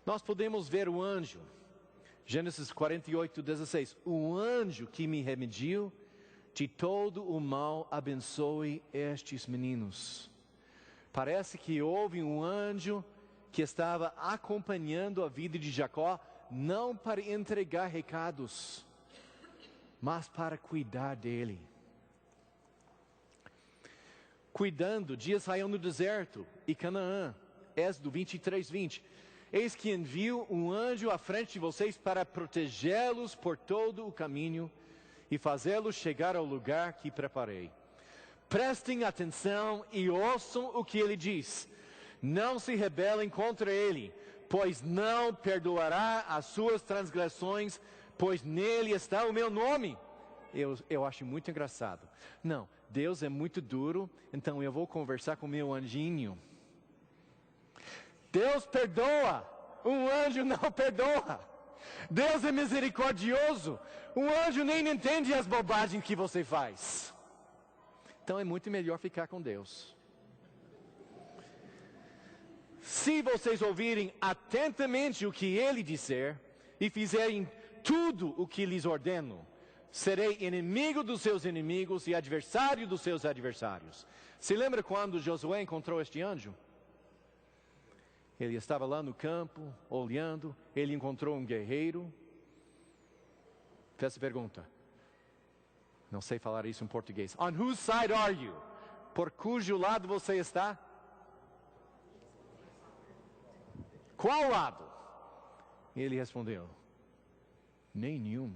Nós podemos ver o anjo. Gênesis 48:16. O anjo que me remediu de todo o mal abençoe estes meninos. Parece que houve um anjo que estava acompanhando a vida de Jacó, não para entregar recados, mas para cuidar dele. Cuidando de Israel no deserto e Canaã. Êxodo 23:20. Eis que envio um anjo à frente de vocês para protegê-los por todo o caminho e fazê-los chegar ao lugar que preparei. Prestem atenção e ouçam o que ele diz. Não se rebelem contra ele, pois não perdoará as suas transgressões, pois nele está o meu nome. Eu acho muito engraçado. Não, Deus é muito duro, então eu vou conversar com o meu anjinho. Deus perdoa, um anjo não perdoa. Deus é misericordioso, um anjo nem entende as bobagens que você faz. Então é muito melhor ficar com Deus. Se vocês ouvirem atentamente o que ele disser e fizerem tudo o que lhes ordeno, serei inimigo dos seus inimigos e adversário dos seus adversários. Se lembra quando Josué encontrou este anjo? Ele estava lá no campo, olhando, ele encontrou um guerreiro. Fez a pergunta. Não sei falar isso em português. On whose side are you? Por cujo lado você está? Qual lado? Ele respondeu, nenhum.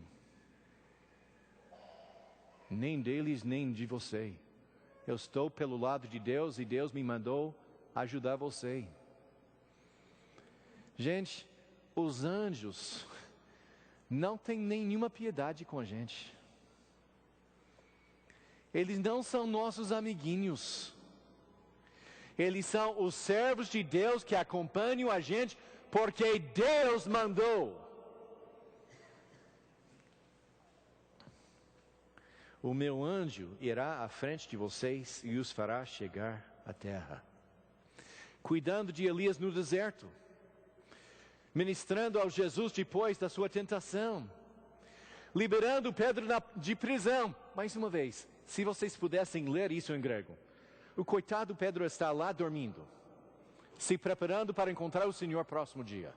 Nem deles, nem de você. Eu estou pelo lado de Deus e Deus me mandou ajudar você. Gente, os anjos não têm nenhuma piedade com a gente. Eles não são nossos amiguinhos. Eles são os servos de Deus que acompanham a gente porque Deus mandou. O meu anjo irá à frente de vocês e os fará chegar à terra. Cuidando de Elias no deserto. Ministrando ao Jesus depois da sua tentação. Liberando Pedro de prisão. Mais uma vez, se vocês pudessem ler isso em grego. O coitado Pedro está lá dormindo. Se preparando para encontrar o Senhor próximo dia.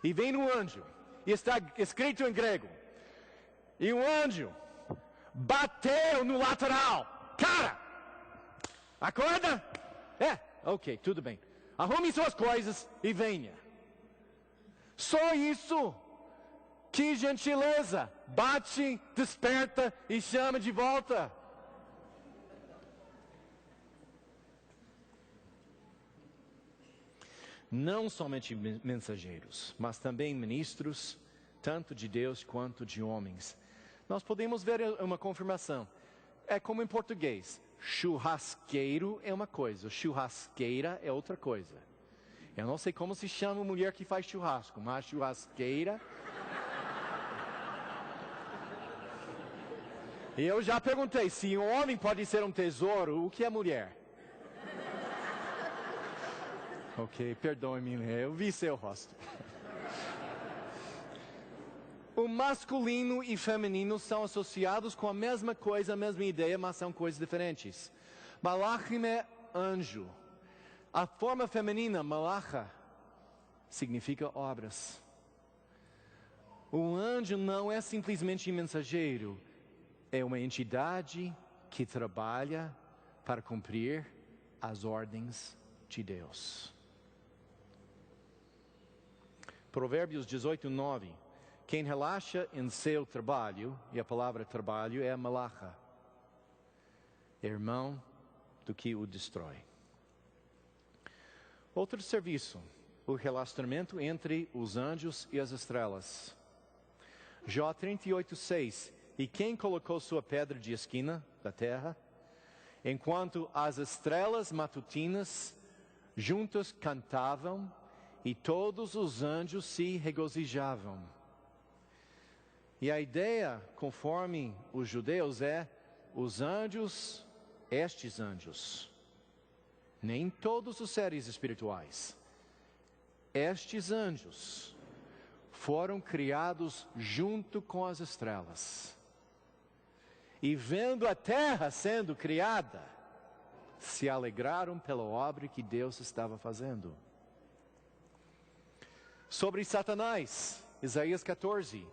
E vem um anjo. E está escrito em grego. E um anjo bateu no lateral. Cara! Acorda? Ok, tudo bem. Arrume suas coisas e venha. Só isso. Que gentileza. Bate, desperta e chama de volta. Não somente mensageiros, mas também ministros, tanto de Deus quanto de homens. Nós podemos ver uma confirmação. É como em português. Churrasqueiro é uma coisa, churrasqueira é outra coisa. Eu não sei como se chama a mulher que faz churrasco, mas churrasqueira. E eu já perguntei, se um homem pode ser um tesouro, o que é mulher? Ok, perdoe-me, eu vi seu rosto. O masculino e feminino são associados com a mesma coisa, a mesma ideia, mas são coisas diferentes. Malachim é anjo. A forma feminina, malacha, significa obras. O anjo não é simplesmente mensageiro, é uma entidade que trabalha para cumprir as ordens de Deus. Provérbios 18:9. Quem relaxa em seu trabalho, e a palavra trabalho é malacha, irmão do que o destrói. Outro serviço, o relacionamento entre os anjos e as estrelas. Jó 38:6. E quem colocou sua pedra de esquina da terra, enquanto as estrelas matutinas juntas cantavam, e todos os anjos se regozijavam. E a ideia, conforme os judeus, é os anjos, estes anjos, nem todos os seres espirituais, estes anjos foram criados junto com as estrelas. E vendo a terra sendo criada, se alegraram pela obra que Deus estava fazendo. Sobre Satanás, Isaías 14.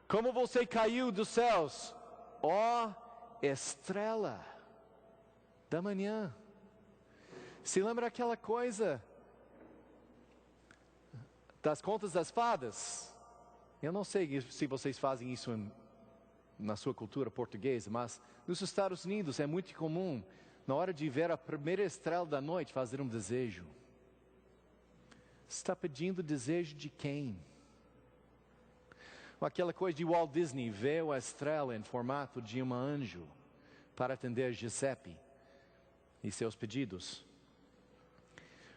Como você caiu dos céus, ó estrela da manhã. Se lembra aquela coisa das contas das fadas? Eu não sei se vocês fazem isso na sua cultura portuguesa, mas nos Estados Unidos é muito comum, na hora de ver a primeira estrela da noite, fazer um desejo. Está pedindo desejo de quem? Aquela coisa de Walt Disney, viu a estrela em formato de um anjo para atender Giuseppe e seus pedidos.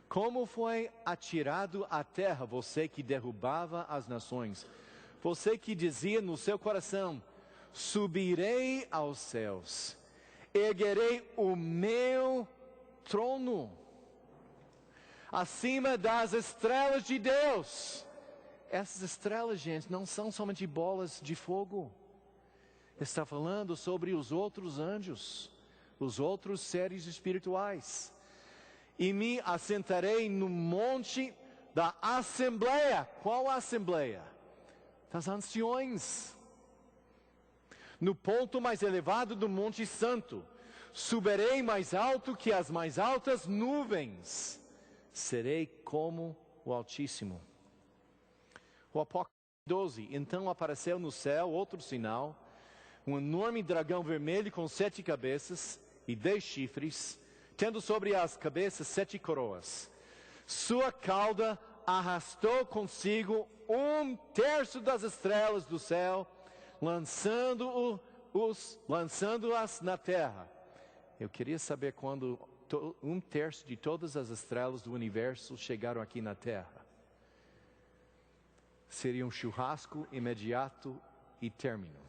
Como foi atirado à terra você que derrubava as nações? Você que dizia no seu coração: subirei aos céus, erguerei o meu trono acima das estrelas de Deus. Essas estrelas, gente, não são somente bolas de fogo. Está falando sobre os outros anjos, os outros seres espirituais. E me assentarei no monte da assembleia. Qual assembleia? Das anciões. No ponto mais elevado do Monte Santo. Subirei mais alto que as mais altas nuvens. Serei como o Altíssimo. O Apocalipse 12. Então apareceu no céu outro sinal. Um enorme dragão vermelho com 7 cabeças e 10 chifres, tendo sobre as cabeças 7 coroas. Sua cauda arrastou consigo 1/3 das estrelas do céu, lançando-as na terra. Eu queria saber quando 1/3 de todas as estrelas do universo chegaram aqui na terra. Seria um churrasco imediato e término.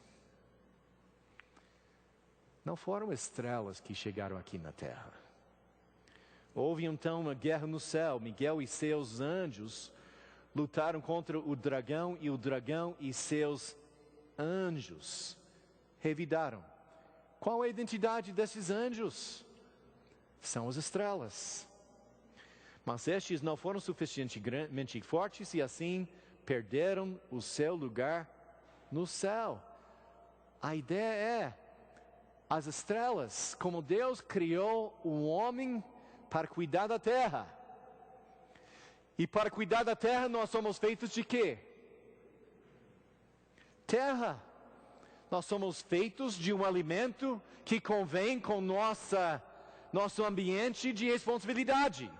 Não foram estrelas que chegaram aqui na terra. Houve então uma guerra no céu. Miguel e seus anjos lutaram contra o dragão e seus anjos revidaram. Qual é a identidade desses anjos? São as estrelas. Mas estes não foram suficientemente fortes e assim perderam o seu lugar no céu. A ideia é: as estrelas, como Deus criou o homem para cuidar da terra. E para cuidar da terra nós somos feitos de quê? Terra. Nós somos feitos de um alimento que convém com nosso ambiente de responsabilidade.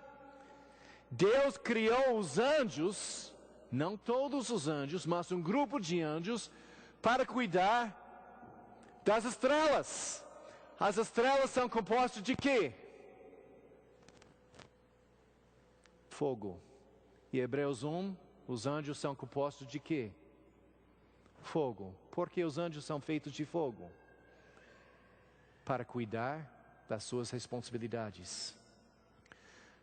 Deus criou os anjos, não todos os anjos, mas um grupo de anjos, para cuidar das estrelas. As estrelas são compostas de quê? Fogo. E Hebreus 1, os anjos são compostos de quê? Fogo. Por que os anjos são feitos de fogo? Para cuidar das suas responsabilidades.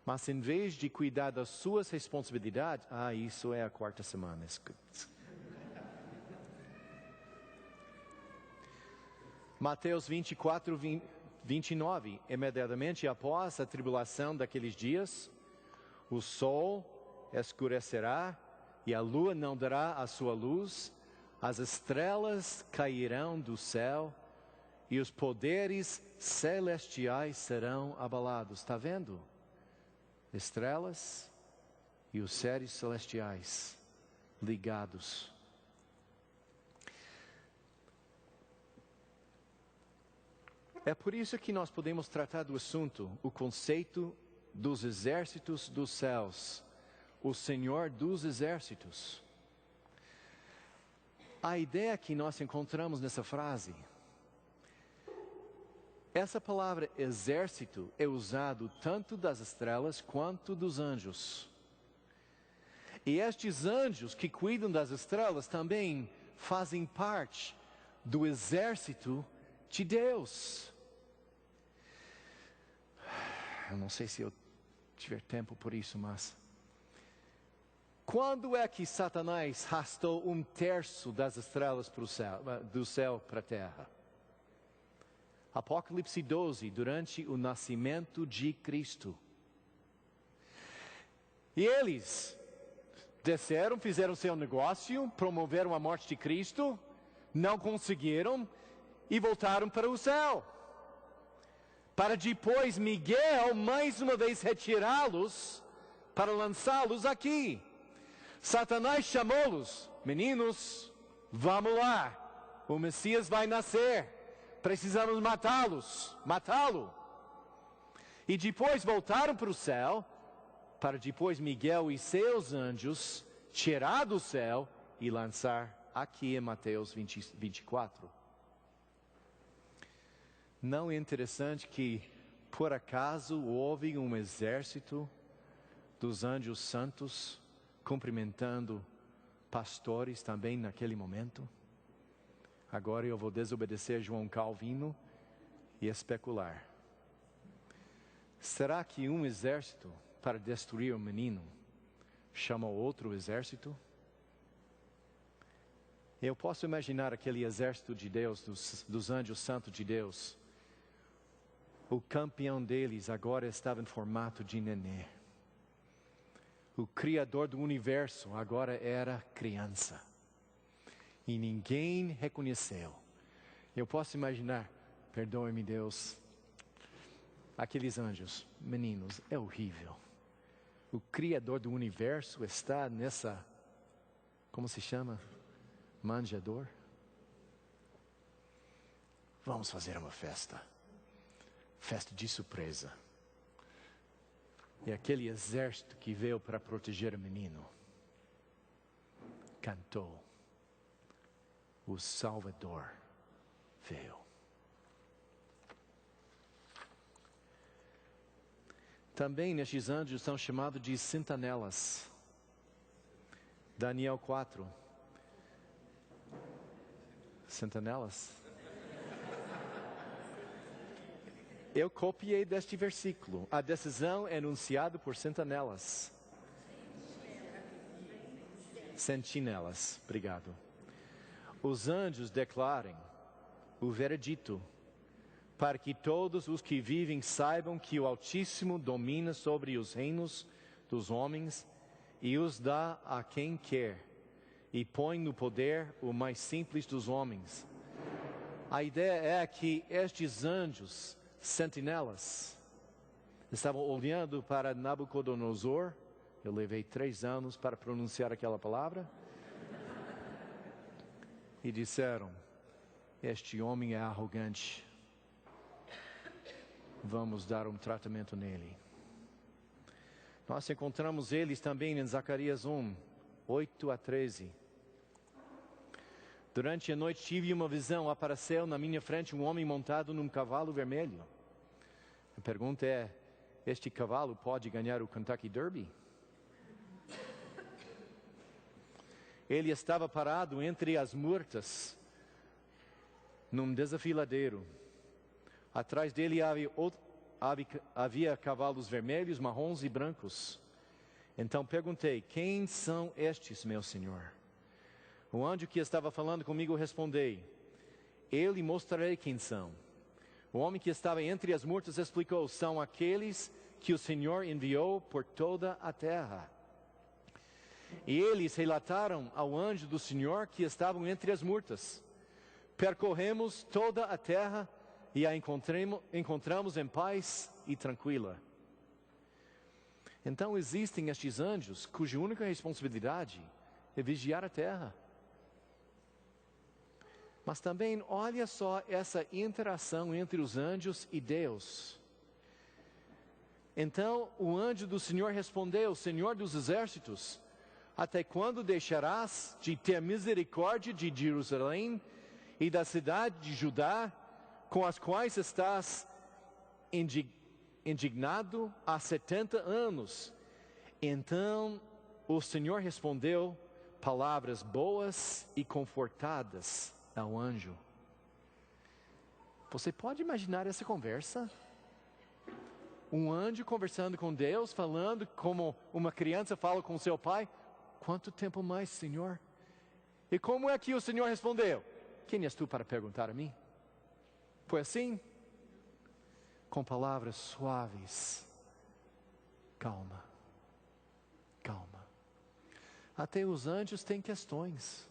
Mas em vez de cuidar das suas responsabilidades, isso é a quarta semana. Mateus 24, 29. Imediatamente após a tribulação daqueles dias, o sol escurecerá e a lua não dará a sua luz, as estrelas cairão do céu e os poderes celestiais serão abalados. Está vendo? Estrelas e os seres celestiais ligados. É por isso que nós podemos tratar do assunto, o conceito dos exércitos dos céus, o Senhor dos exércitos. A ideia que nós encontramos nessa frase, essa palavra exército é usado tanto das estrelas quanto dos anjos. E estes anjos que cuidam das estrelas também fazem parte do exército de Deus. Eu não sei se eu tiver tempo por isso, mas quando é que Satanás arrastou 1/3 das estrelas para o céu, do céu para a terra? Apocalipse 12, durante o nascimento de Cristo. E eles desceram, fizeram seu negócio, promoveram a morte de Cristo, não conseguiram e voltaram para o céu. Para depois Miguel mais uma vez retirá-los para lançá-los aqui. Satanás chamou-los: meninos, vamos lá, o Messias vai nascer, precisamos matá-lo. E depois voltaram para o céu, para depois Miguel e seus anjos tirar do céu e lançar aqui em Mateus 24. Não é interessante que, por acaso, houve um exército dos anjos santos cumprimentando pastores também naquele momento? Agora eu vou desobedecer João Calvino e especular. Será que um exército para destruir o menino chamou outro exército? Eu posso imaginar aquele exército de Deus, dos anjos santos de Deus. O campeão deles agora estava em formato de nenê. O Criador do universo agora era criança. E ninguém reconheceu. Eu posso imaginar, perdoe-me Deus, aqueles anjos, meninos, é horrível. O Criador do universo está nessa, como se chama? Manjeador? Vamos fazer uma festa. Festa de surpresa. E aquele exército que veio para proteger o menino cantou: o Salvador veio. Também estes anjos são chamados de sentinelas. Daniel 4. Sentinelas? Eu copiei deste versículo. A decisão é anunciada por sentinelas. Sentinelas, obrigado. Os anjos declarem o veredito, para que todos os que vivem saibam que o Altíssimo domina sobre os reinos dos homens e os dá a quem quer, e põe no poder o mais simples dos homens. A ideia é que estes anjos, sentinelas, estavam olhando para Nabucodonosor. Eu levei 3 anos para pronunciar aquela palavra. E disseram: este homem é arrogante. Vamos dar um tratamento nele. Nós encontramos eles também em Zacarias 1, 8-13. Durante a noite tive uma visão, apareceu na minha frente um homem montado num cavalo vermelho. A pergunta é: este cavalo pode ganhar o Kentucky Derby? Ele estava parado entre as murtas, num desafiladeiro. Atrás dele havia cavalos vermelhos, marrons e brancos. Então perguntei: quem são estes, meu senhor? O anjo que estava falando comigo respondeu: eu lhe mostrarei quem são. O homem que estava entre as murtas explicou: são aqueles que o Senhor enviou por toda a terra. E eles relataram ao anjo do Senhor que estavam entre as murtas: percorremos toda a terra e a encontramos em paz e tranquila. Então existem estes anjos cuja única responsabilidade é vigiar a terra. Mas também olha só essa interação entre os anjos e Deus. Então o anjo do Senhor respondeu: Senhor dos exércitos, até quando deixarás de ter misericórdia de Jerusalém e da cidade de Judá, com as quais estás indignado há 70 anos? Então o Senhor respondeu palavras boas e confortadas ao anjo. Você pode imaginar essa conversa? Um anjo conversando com Deus, falando como uma criança fala com seu pai. Quanto tempo mais, Senhor? E como é que o Senhor respondeu? Quem és tu para perguntar a mim? Foi assim? Com palavras suaves. Calma. Calma. Até os anjos têm questões.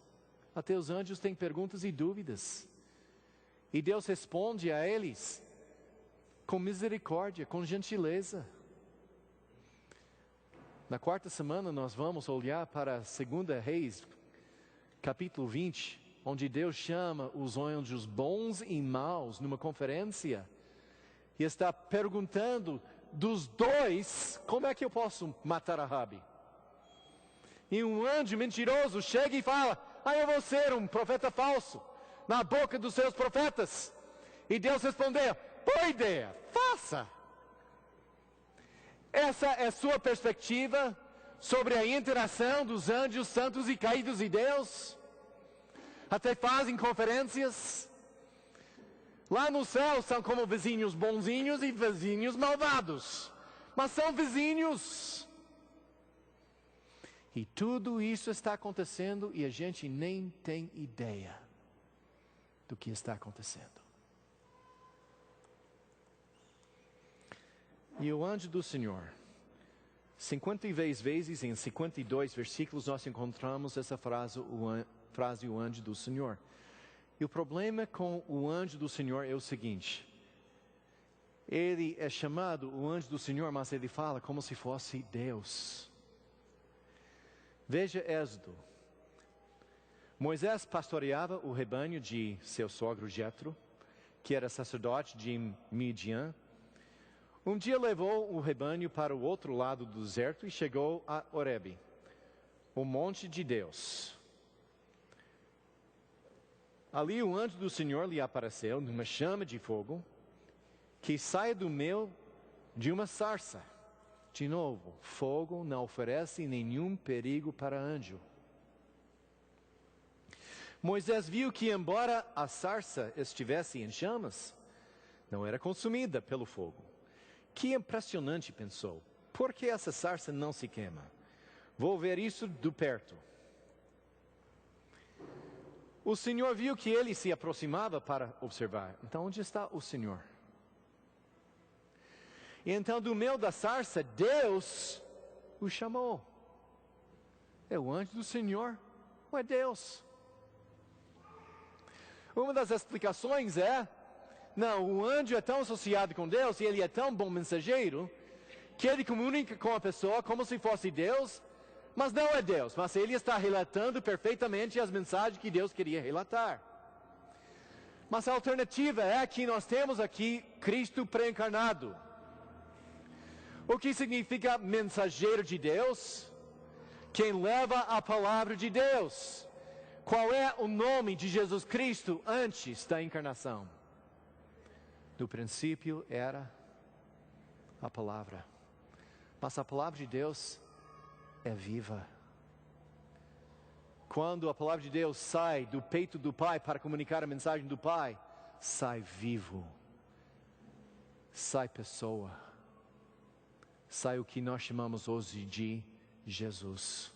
Até os anjos têm perguntas e dúvidas. E Deus responde a eles com misericórdia, com gentileza. Na quarta semana nós vamos olhar para 2 Reis, capítulo 20, onde Deus chama os anjos bons e maus numa conferência e está perguntando dos dois, como é que eu posso matar Rabi? E um anjo mentiroso chega e fala, eu vou ser um profeta falso na boca dos seus profetas. E Deus respondeu, boa ideia, faça. Essa é sua perspectiva sobre a interação dos anjos santos e caídos de Deus? Até fazem conferências. Lá no céu são como vizinhos bonzinhos e vizinhos malvados. Mas são vizinhos. E tudo isso está acontecendo e a gente nem tem ideia do que está acontecendo. E o anjo do Senhor, 52 vezes em 52 versículos nós encontramos essa frase, o anjo do Senhor. E o problema com o anjo do Senhor é o seguinte: ele é chamado o anjo do Senhor, mas ele fala como se fosse Deus. Veja Êxodo. Moisés pastoreava o rebanho de seu sogro Jetro, que era sacerdote de Midian. Um dia levou o rebanho para o outro lado do deserto e chegou a Horebe, o monte de Deus. Ali o anjo do Senhor lhe apareceu numa chama de fogo que sai do meio de uma sarça. De novo, fogo não oferece nenhum perigo para anjo. Moisés viu que, embora a sarça estivesse em chamas, não era consumida pelo fogo. Que impressionante, pensou. Por que essa sarça não se queima? Vou ver isso de perto. O Senhor viu que ele se aproximava para observar. Então, onde está o Senhor? E então, do meio da sarça, Deus o chamou. É o anjo do Senhor ou é Deus? Uma das explicações é, não, o anjo é tão associado com Deus e ele é tão bom mensageiro que ele comunica com a pessoa como se fosse Deus, mas não é Deus, mas ele está relatando perfeitamente as mensagens que Deus queria relatar. Mas a alternativa é que nós temos aqui Cristo pré-encarnado. O que significa mensageiro de Deus? Quem leva a palavra de Deus. Qual é o nome de Jesus Cristo antes da encarnação? No princípio era a palavra. Mas a palavra de Deus é viva. Quando a palavra de Deus sai do peito do Pai para comunicar a mensagem do Pai, sai vivo. Sai pessoa. Sai o que nós chamamos hoje de Jesus.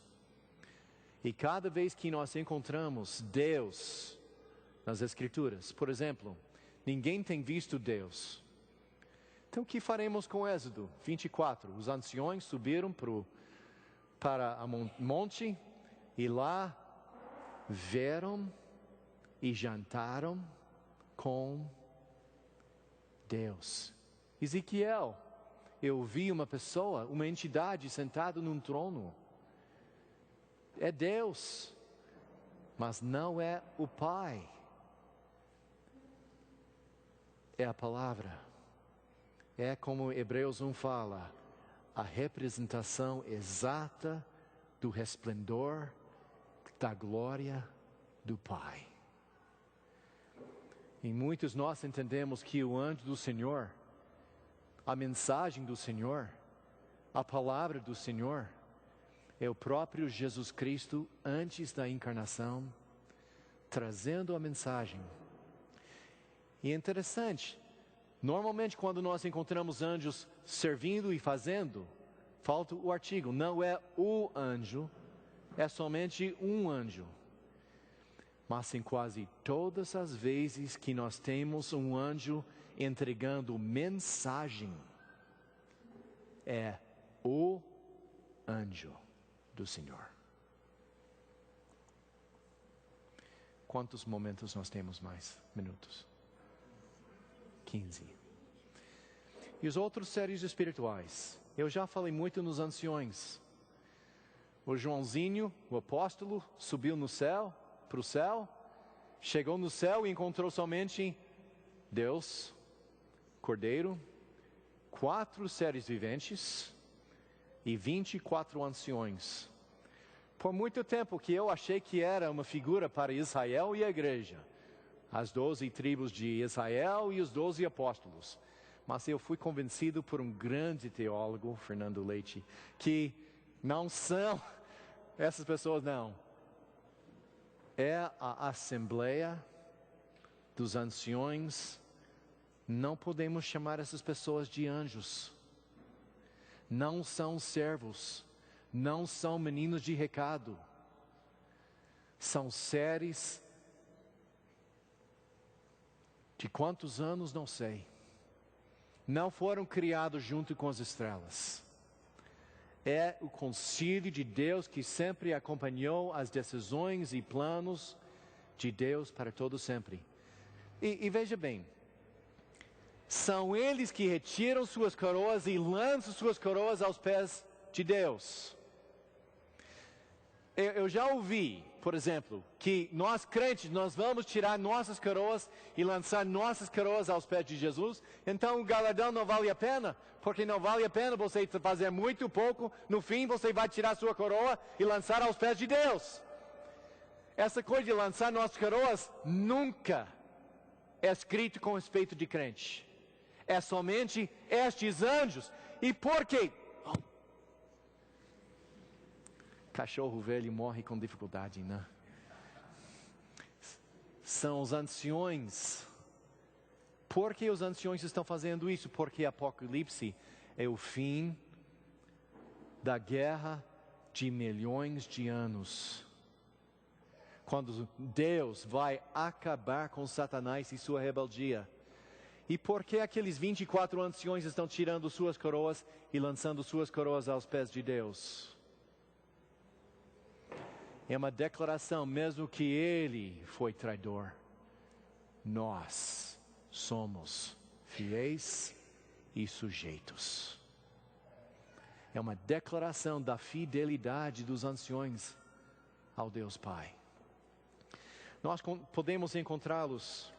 E cada vez que nós encontramos Deus nas Escrituras, por exemplo, ninguém tem visto Deus. Então o que faremos com Êxodo 24? Os anciões subiram para o monte e lá viram e jantaram com Deus. Ezequiel, eu vi uma pessoa, uma entidade sentada num trono. É Deus, mas não é o Pai. É a palavra. É como Hebreus 1 fala, a representação exata do resplendor da glória do Pai. E muitos nós entendemos que o anjo do Senhor, a mensagem do Senhor, a palavra do Senhor, É o próprio Jesus Cristo antes da encarnação, trazendo a mensagem. E é interessante, normalmente quando nós encontramos anjos servindo e fazendo, falta o artigo, não é o anjo, é somente um anjo. Mas em quase todas as vezes que nós temos um anjo entregando mensagem, é o anjo do Senhor. Quantos momentos nós temos mais? Minutos? 15. E os outros seres espirituais? Eu já falei muito nos anciões. O Joãozinho, o apóstolo, subiu no céu, para o céu, chegou no céu e encontrou somente Deus, Cordeiro, 4 seres viventes e 24 anciões. Por muito tempo que eu achei que era uma figura para Israel e a igreja, as 12 tribos de Israel e os 12 apóstolos. Mas eu fui convencido por um grande teólogo, Fernando Leite, que não são essas pessoas, não. É a assembleia dos anciões. Não podemos chamar essas pessoas de anjos. Não são servos. Não são meninos de recado. São seres de quantos anos, não sei. Não foram criados junto com as estrelas. É o concílio de Deus que sempre acompanhou as decisões e planos de Deus para todo sempre. E veja bem, são eles que retiram suas coroas e lançam suas coroas aos pés de Deus. Eu já ouvi, por exemplo, que nós crentes, nós vamos tirar nossas coroas e lançar nossas coroas aos pés de Jesus. Então o galardão não vale a pena, porque não vale a pena você fazer muito pouco. No fim você vai tirar sua coroa e lançar aos pés de Deus. Essa coisa de lançar nossas coroas nunca é escrito com respeito de crente. É somente estes anjos. E por quê? Cachorro velho morre com dificuldade, né? São os anciões. Por que os anciões estão fazendo isso? Porque Apocalipse é o fim da guerra de milhões de anos. Quando Deus vai acabar com Satanás e sua rebeldia. E por que aqueles 24 anciões estão tirando suas coroas e lançando suas coroas aos pés de Deus? É uma declaração, mesmo que ele foi traidor, nós somos fiéis e sujeitos. É uma declaração da fidelidade dos anciões ao Deus Pai. Nós podemos encontrá-los.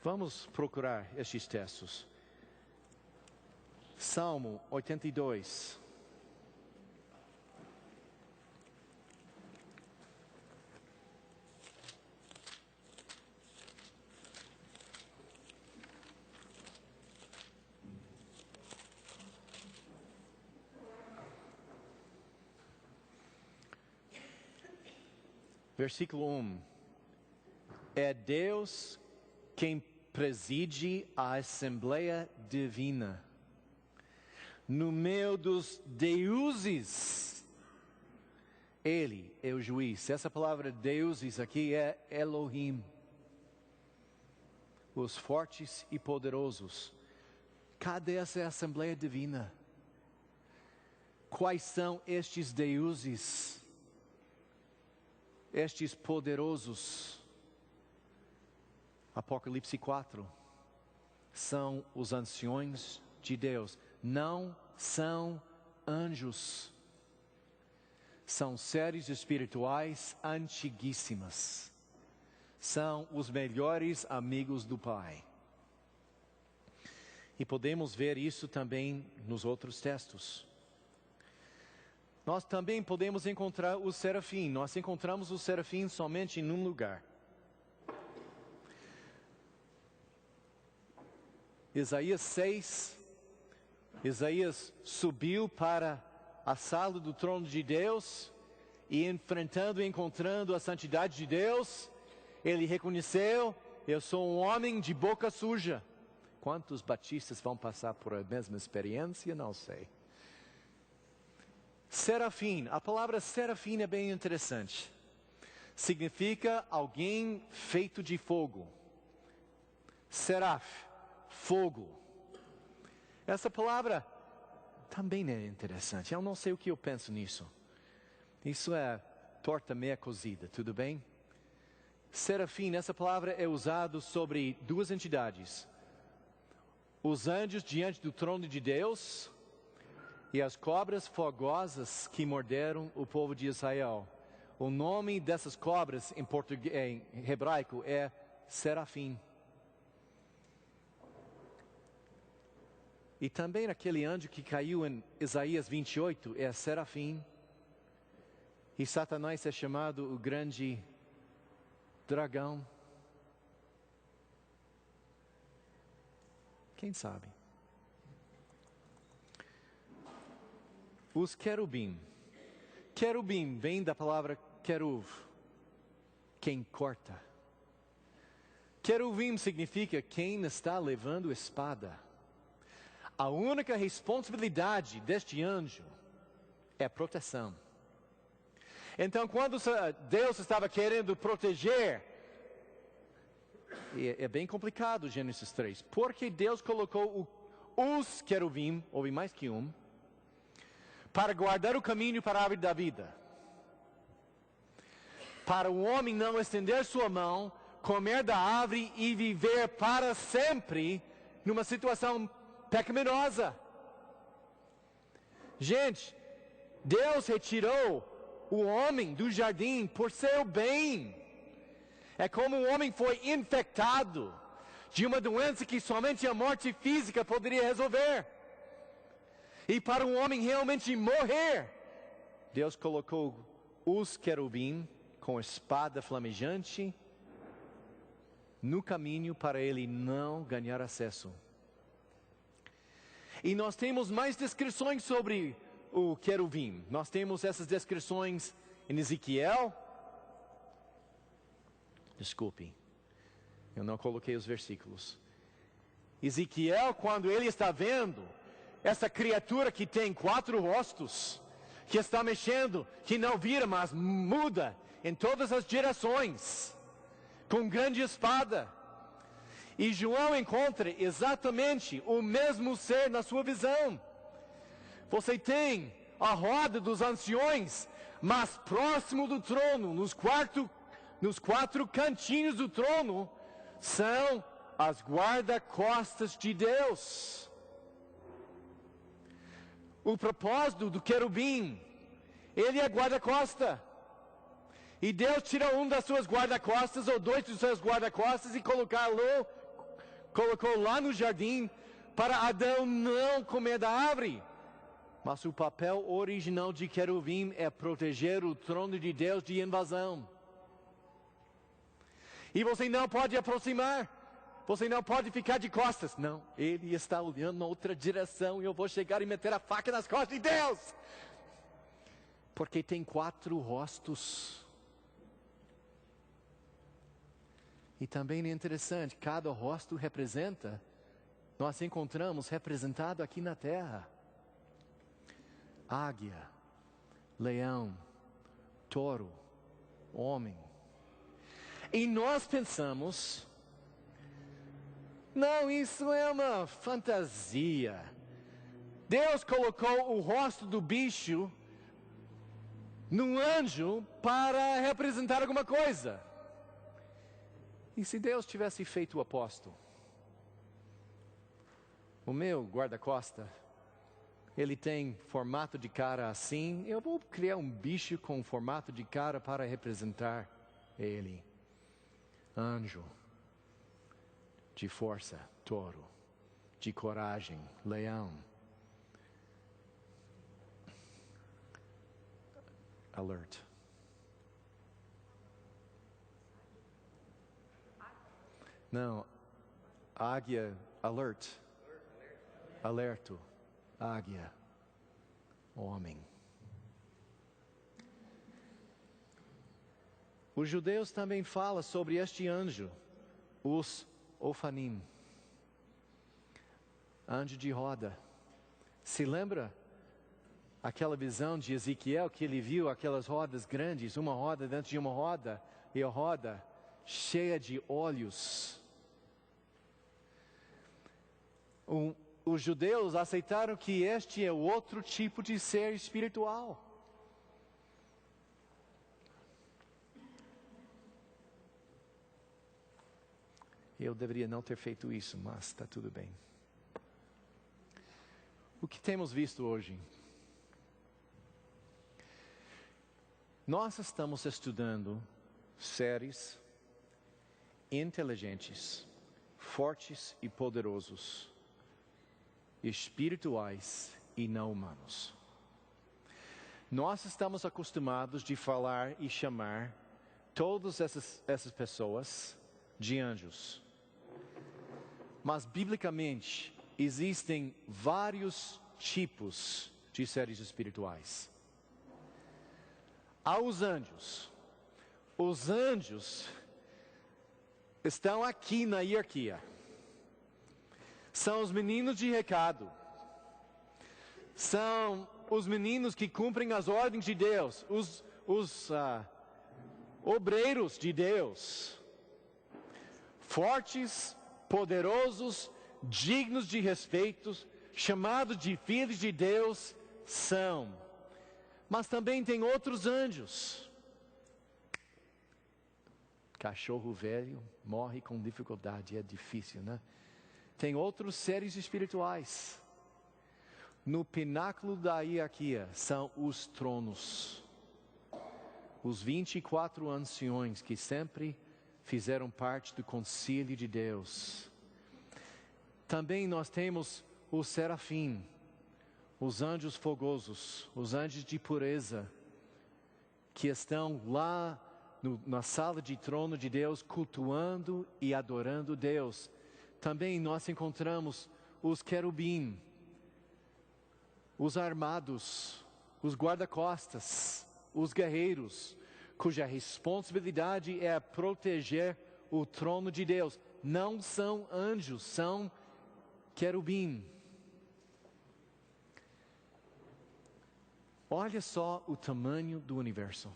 Vamos procurar estes textos. Salmo 82. Versículo 1. É Deus quem preside a Assembleia Divina. No meio dos deuses, Ele é o juiz. Essa palavra deuses aqui é Elohim. Os fortes e poderosos. Cadê essa Assembleia Divina? Quais são estes deuses? Estes poderosos? Apocalipse 4. São os anciões de Deus. Não são anjos. São seres espirituais antiguíssimas. São os melhores amigos do Pai. E podemos ver isso também nos outros textos. Nós também podemos encontrar o serafim. Nós encontramos o serafim somente em um lugar. Isaías 6. Isaías subiu para a sala do trono de Deus e enfrentando e encontrando a santidade de Deus, ele reconheceu: eu sou um homem de boca suja. Quantos batistas vão passar por a mesma experiência? Não sei. Serafim, a palavra serafim é bem interessante. Significa alguém feito de fogo. Seraf, fogo. Essa palavra também é interessante. Eu não sei o que eu penso nisso. Isso é torta meia cozida, tudo bem? Serafim, essa palavra é usada sobre duas entidades. Os anjos diante do trono de Deus e as cobras fogosas que morderam o povo de Israel. O nome dessas cobras em hebraico é serafim. E também aquele anjo que caiu em Isaías 28 é serafim. E Satanás é chamado o grande dragão. Quem sabe? Os querubim. Querubim vem da palavra queruv, quem corta. Querubim significa quem está levando espada. A única responsabilidade deste anjo é proteção. Então, quando Deus estava querendo proteger, é bem complicado Gênesis 3, porque Deus colocou os querubim, houve mais que um, para guardar o caminho para a árvore da vida. Para o homem não estender sua mão, comer da árvore e viver para sempre numa situação pecaminosa. Gente, Deus retirou o homem do jardim por seu bem. É como o homem foi infectado de uma doença que somente a morte física poderia resolver. E para um homem realmente morrer, Deus colocou os querubim com espada flamejante no caminho para ele não ganhar acesso. E nós temos mais descrições sobre o querubim. Nós temos essas descrições em Ezequiel. Desculpe, eu não coloquei os versículos. Ezequiel, quando ele está vendo essa criatura que tem 4 rostos, que está mexendo, que não vira, mas muda em todas as direções, com grande espada. E João encontra exatamente o mesmo ser na sua visão. Você tem a roda dos anciões, mas próximo do trono, nos 4 cantinhos do trono, são as guarda-costas de Deus. O propósito do querubim, ele é guarda-costa. E Deus tira um das suas guarda-costas, ou 2 dos seus guarda-costas, e colocou lá no jardim, para Adão não comer da árvore. Mas o papel original de querubim é proteger o trono de Deus de invasão. E você não pode aproximar. Você não pode ficar de costas. Não, ele está olhando na outra direção e eu vou chegar e meter a faca nas costas de Deus. Porque tem 4 rostos. E também é interessante, cada rosto representa, nós encontramos representado aqui na terra. Águia, leão, touro, homem. E nós pensamos, não, isso é uma fantasia. Deus colocou o rosto do bicho num anjo para representar alguma coisa. E se Deus tivesse feito o oposto? O meu guarda-costa, ele tem formato de cara assim, eu vou criar um bicho com formato de cara para representar ele. Anjo, de força, touro, de coragem, leão. Alert. Não, águia, alert. Alerto, águia, homem. Os judeus também falam sobre este anjo, os Ofanim, anjo de roda. Se lembra aquela visão de Ezequiel que ele viu aquelas rodas grandes, uma roda dentro de uma roda, e a roda cheia de olhos. Os judeus aceitaram que este é outro tipo de ser espiritual. Eu deveria não ter feito isso, mas está tudo bem. O que temos visto hoje? Nós estamos estudando seres inteligentes, fortes e poderosos, espirituais e não humanos. Nós estamos acostumados de falar e chamar todas essas pessoas de anjos. Mas, biblicamente, existem vários tipos de seres espirituais. Há os anjos. Os anjos estão aqui na hierarquia. São os meninos de recado. São os meninos que cumprem as ordens de Deus. Os obreiros de Deus. Fortes, poderosos, dignos de respeito, chamados de filhos de Deus, são. Mas também tem outros anjos. Cachorro velho morre com dificuldade, é difícil, né? Tem outros seres espirituais. No pináculo da hierarquia são os tronos. Os 24 anciões que sempre fizeram parte do concílio de Deus. Também nós temos os serafim, os anjos fogosos, os anjos de pureza, que estão lá na sala de trono de Deus, cultuando e adorando Deus. Também nós encontramos os querubim, os armados, os guarda-costas, os guerreiros, cuja responsabilidade é proteger o trono de Deus. Não são anjos, são querubim. Olha só o tamanho do universo.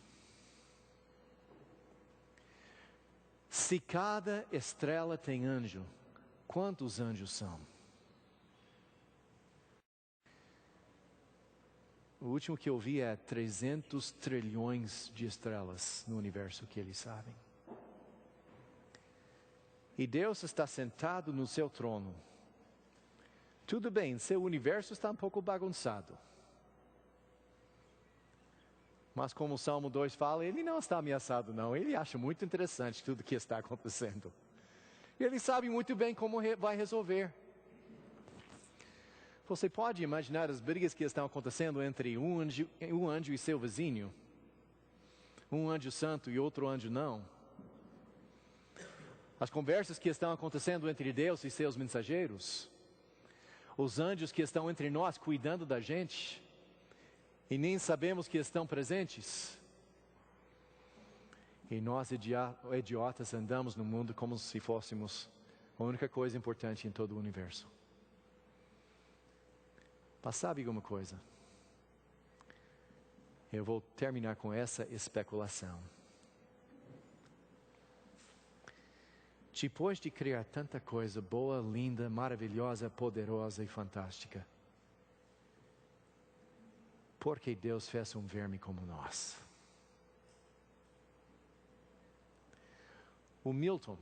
Se cada estrela tem anjo, quantos anjos são? O último que eu vi é 300 trilhões de estrelas no universo que eles sabem. E Deus está sentado no seu trono. Tudo bem, seu universo está um pouco bagunçado. Mas como o Salmo 2 fala, ele não está ameaçado não. Ele acha muito interessante tudo que está acontecendo. Ele sabe muito bem como vai resolver. Você pode imaginar as brigas que estão acontecendo entre um anjo e seu vizinho? Um anjo santo e outro anjo não? As conversas que estão acontecendo entre Deus e seus mensageiros? Os anjos que estão entre nós cuidando da gente e nem sabemos que estão presentes? E nós, idiotas, andamos no mundo como se fôssemos a única coisa importante em todo o universo. Mas sabe alguma coisa? Eu vou terminar com essa especulação. Depois de criar tanta coisa boa, linda, maravilhosa, poderosa e fantástica, por que Deus fez um verme como nós? O Milton,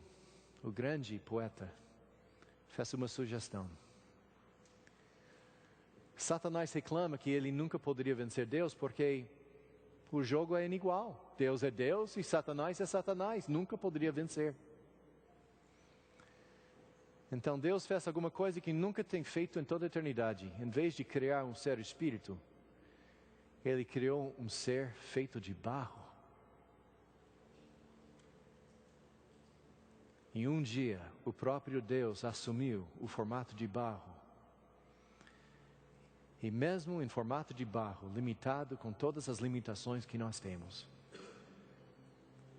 o grande poeta, fez uma sugestão. Satanás reclama que ele nunca poderia vencer Deus porque o jogo é inigual. Deus é Deus e Satanás é Satanás, nunca poderia vencer. Então Deus fez alguma coisa que nunca tem feito em toda a eternidade. Em vez de criar um ser espírito, Ele criou um ser feito de barro. E um dia, o próprio Deus assumiu o formato de barro. E mesmo em formato de barro, limitado com todas as limitações que nós temos,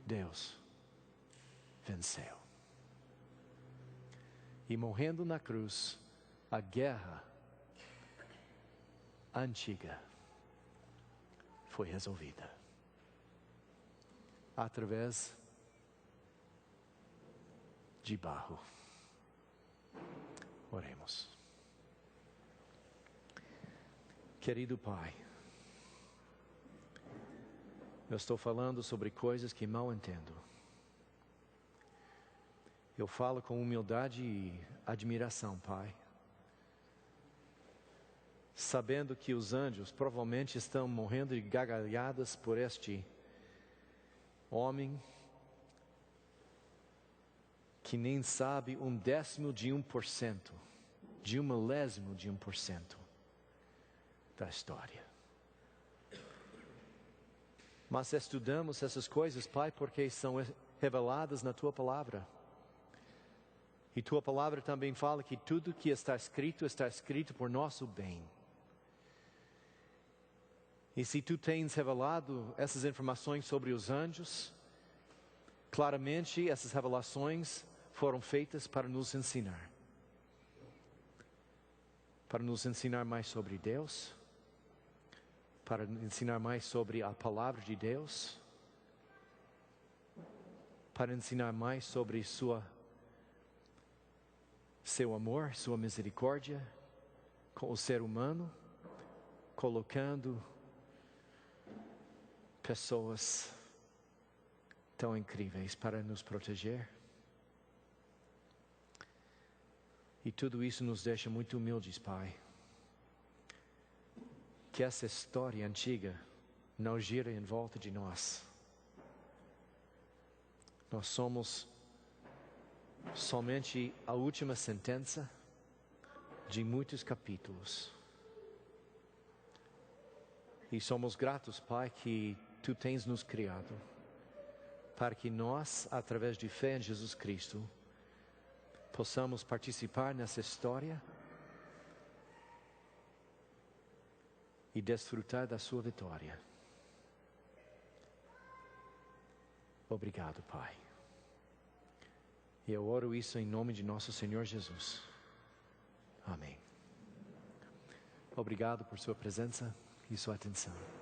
Deus venceu. E morrendo na cruz, a guerra antiga foi resolvida. Através de barro. Oremos. Querido Pai, eu estou falando sobre coisas que mal entendo. Eu falo com humildade e admiração, Pai. Sabendo que os anjos provavelmente estão morrendo de gargalhadas por este homem que nem sabe 1/10%, de 1/1000% da história. Mas estudamos essas coisas, Pai, porque são reveladas na Tua Palavra. E Tua Palavra também fala que tudo que está escrito por nosso bem. E se Tu tens revelado essas informações sobre os anjos, claramente essas revelações foram feitas para nos ensinar. Para nos ensinar mais sobre Deus, para ensinar mais sobre a Palavra de Deus, para ensinar mais sobre seu amor, sua misericórdia com o ser humano, colocando pessoas tão incríveis para nos proteger. E tudo isso nos deixa muito humildes, Pai. Que essa história antiga não gira em volta de nós. Nós somos somente a última sentença de muitos capítulos. E somos gratos, Pai, que Tu tens nos criado, para que nós, através de fé em Jesus Cristo, possamos participar nessa história e desfrutar da sua vitória. Obrigado, Pai. E eu oro isso em nome de nosso Senhor Jesus. Amém. Obrigado por sua presença e sua atenção.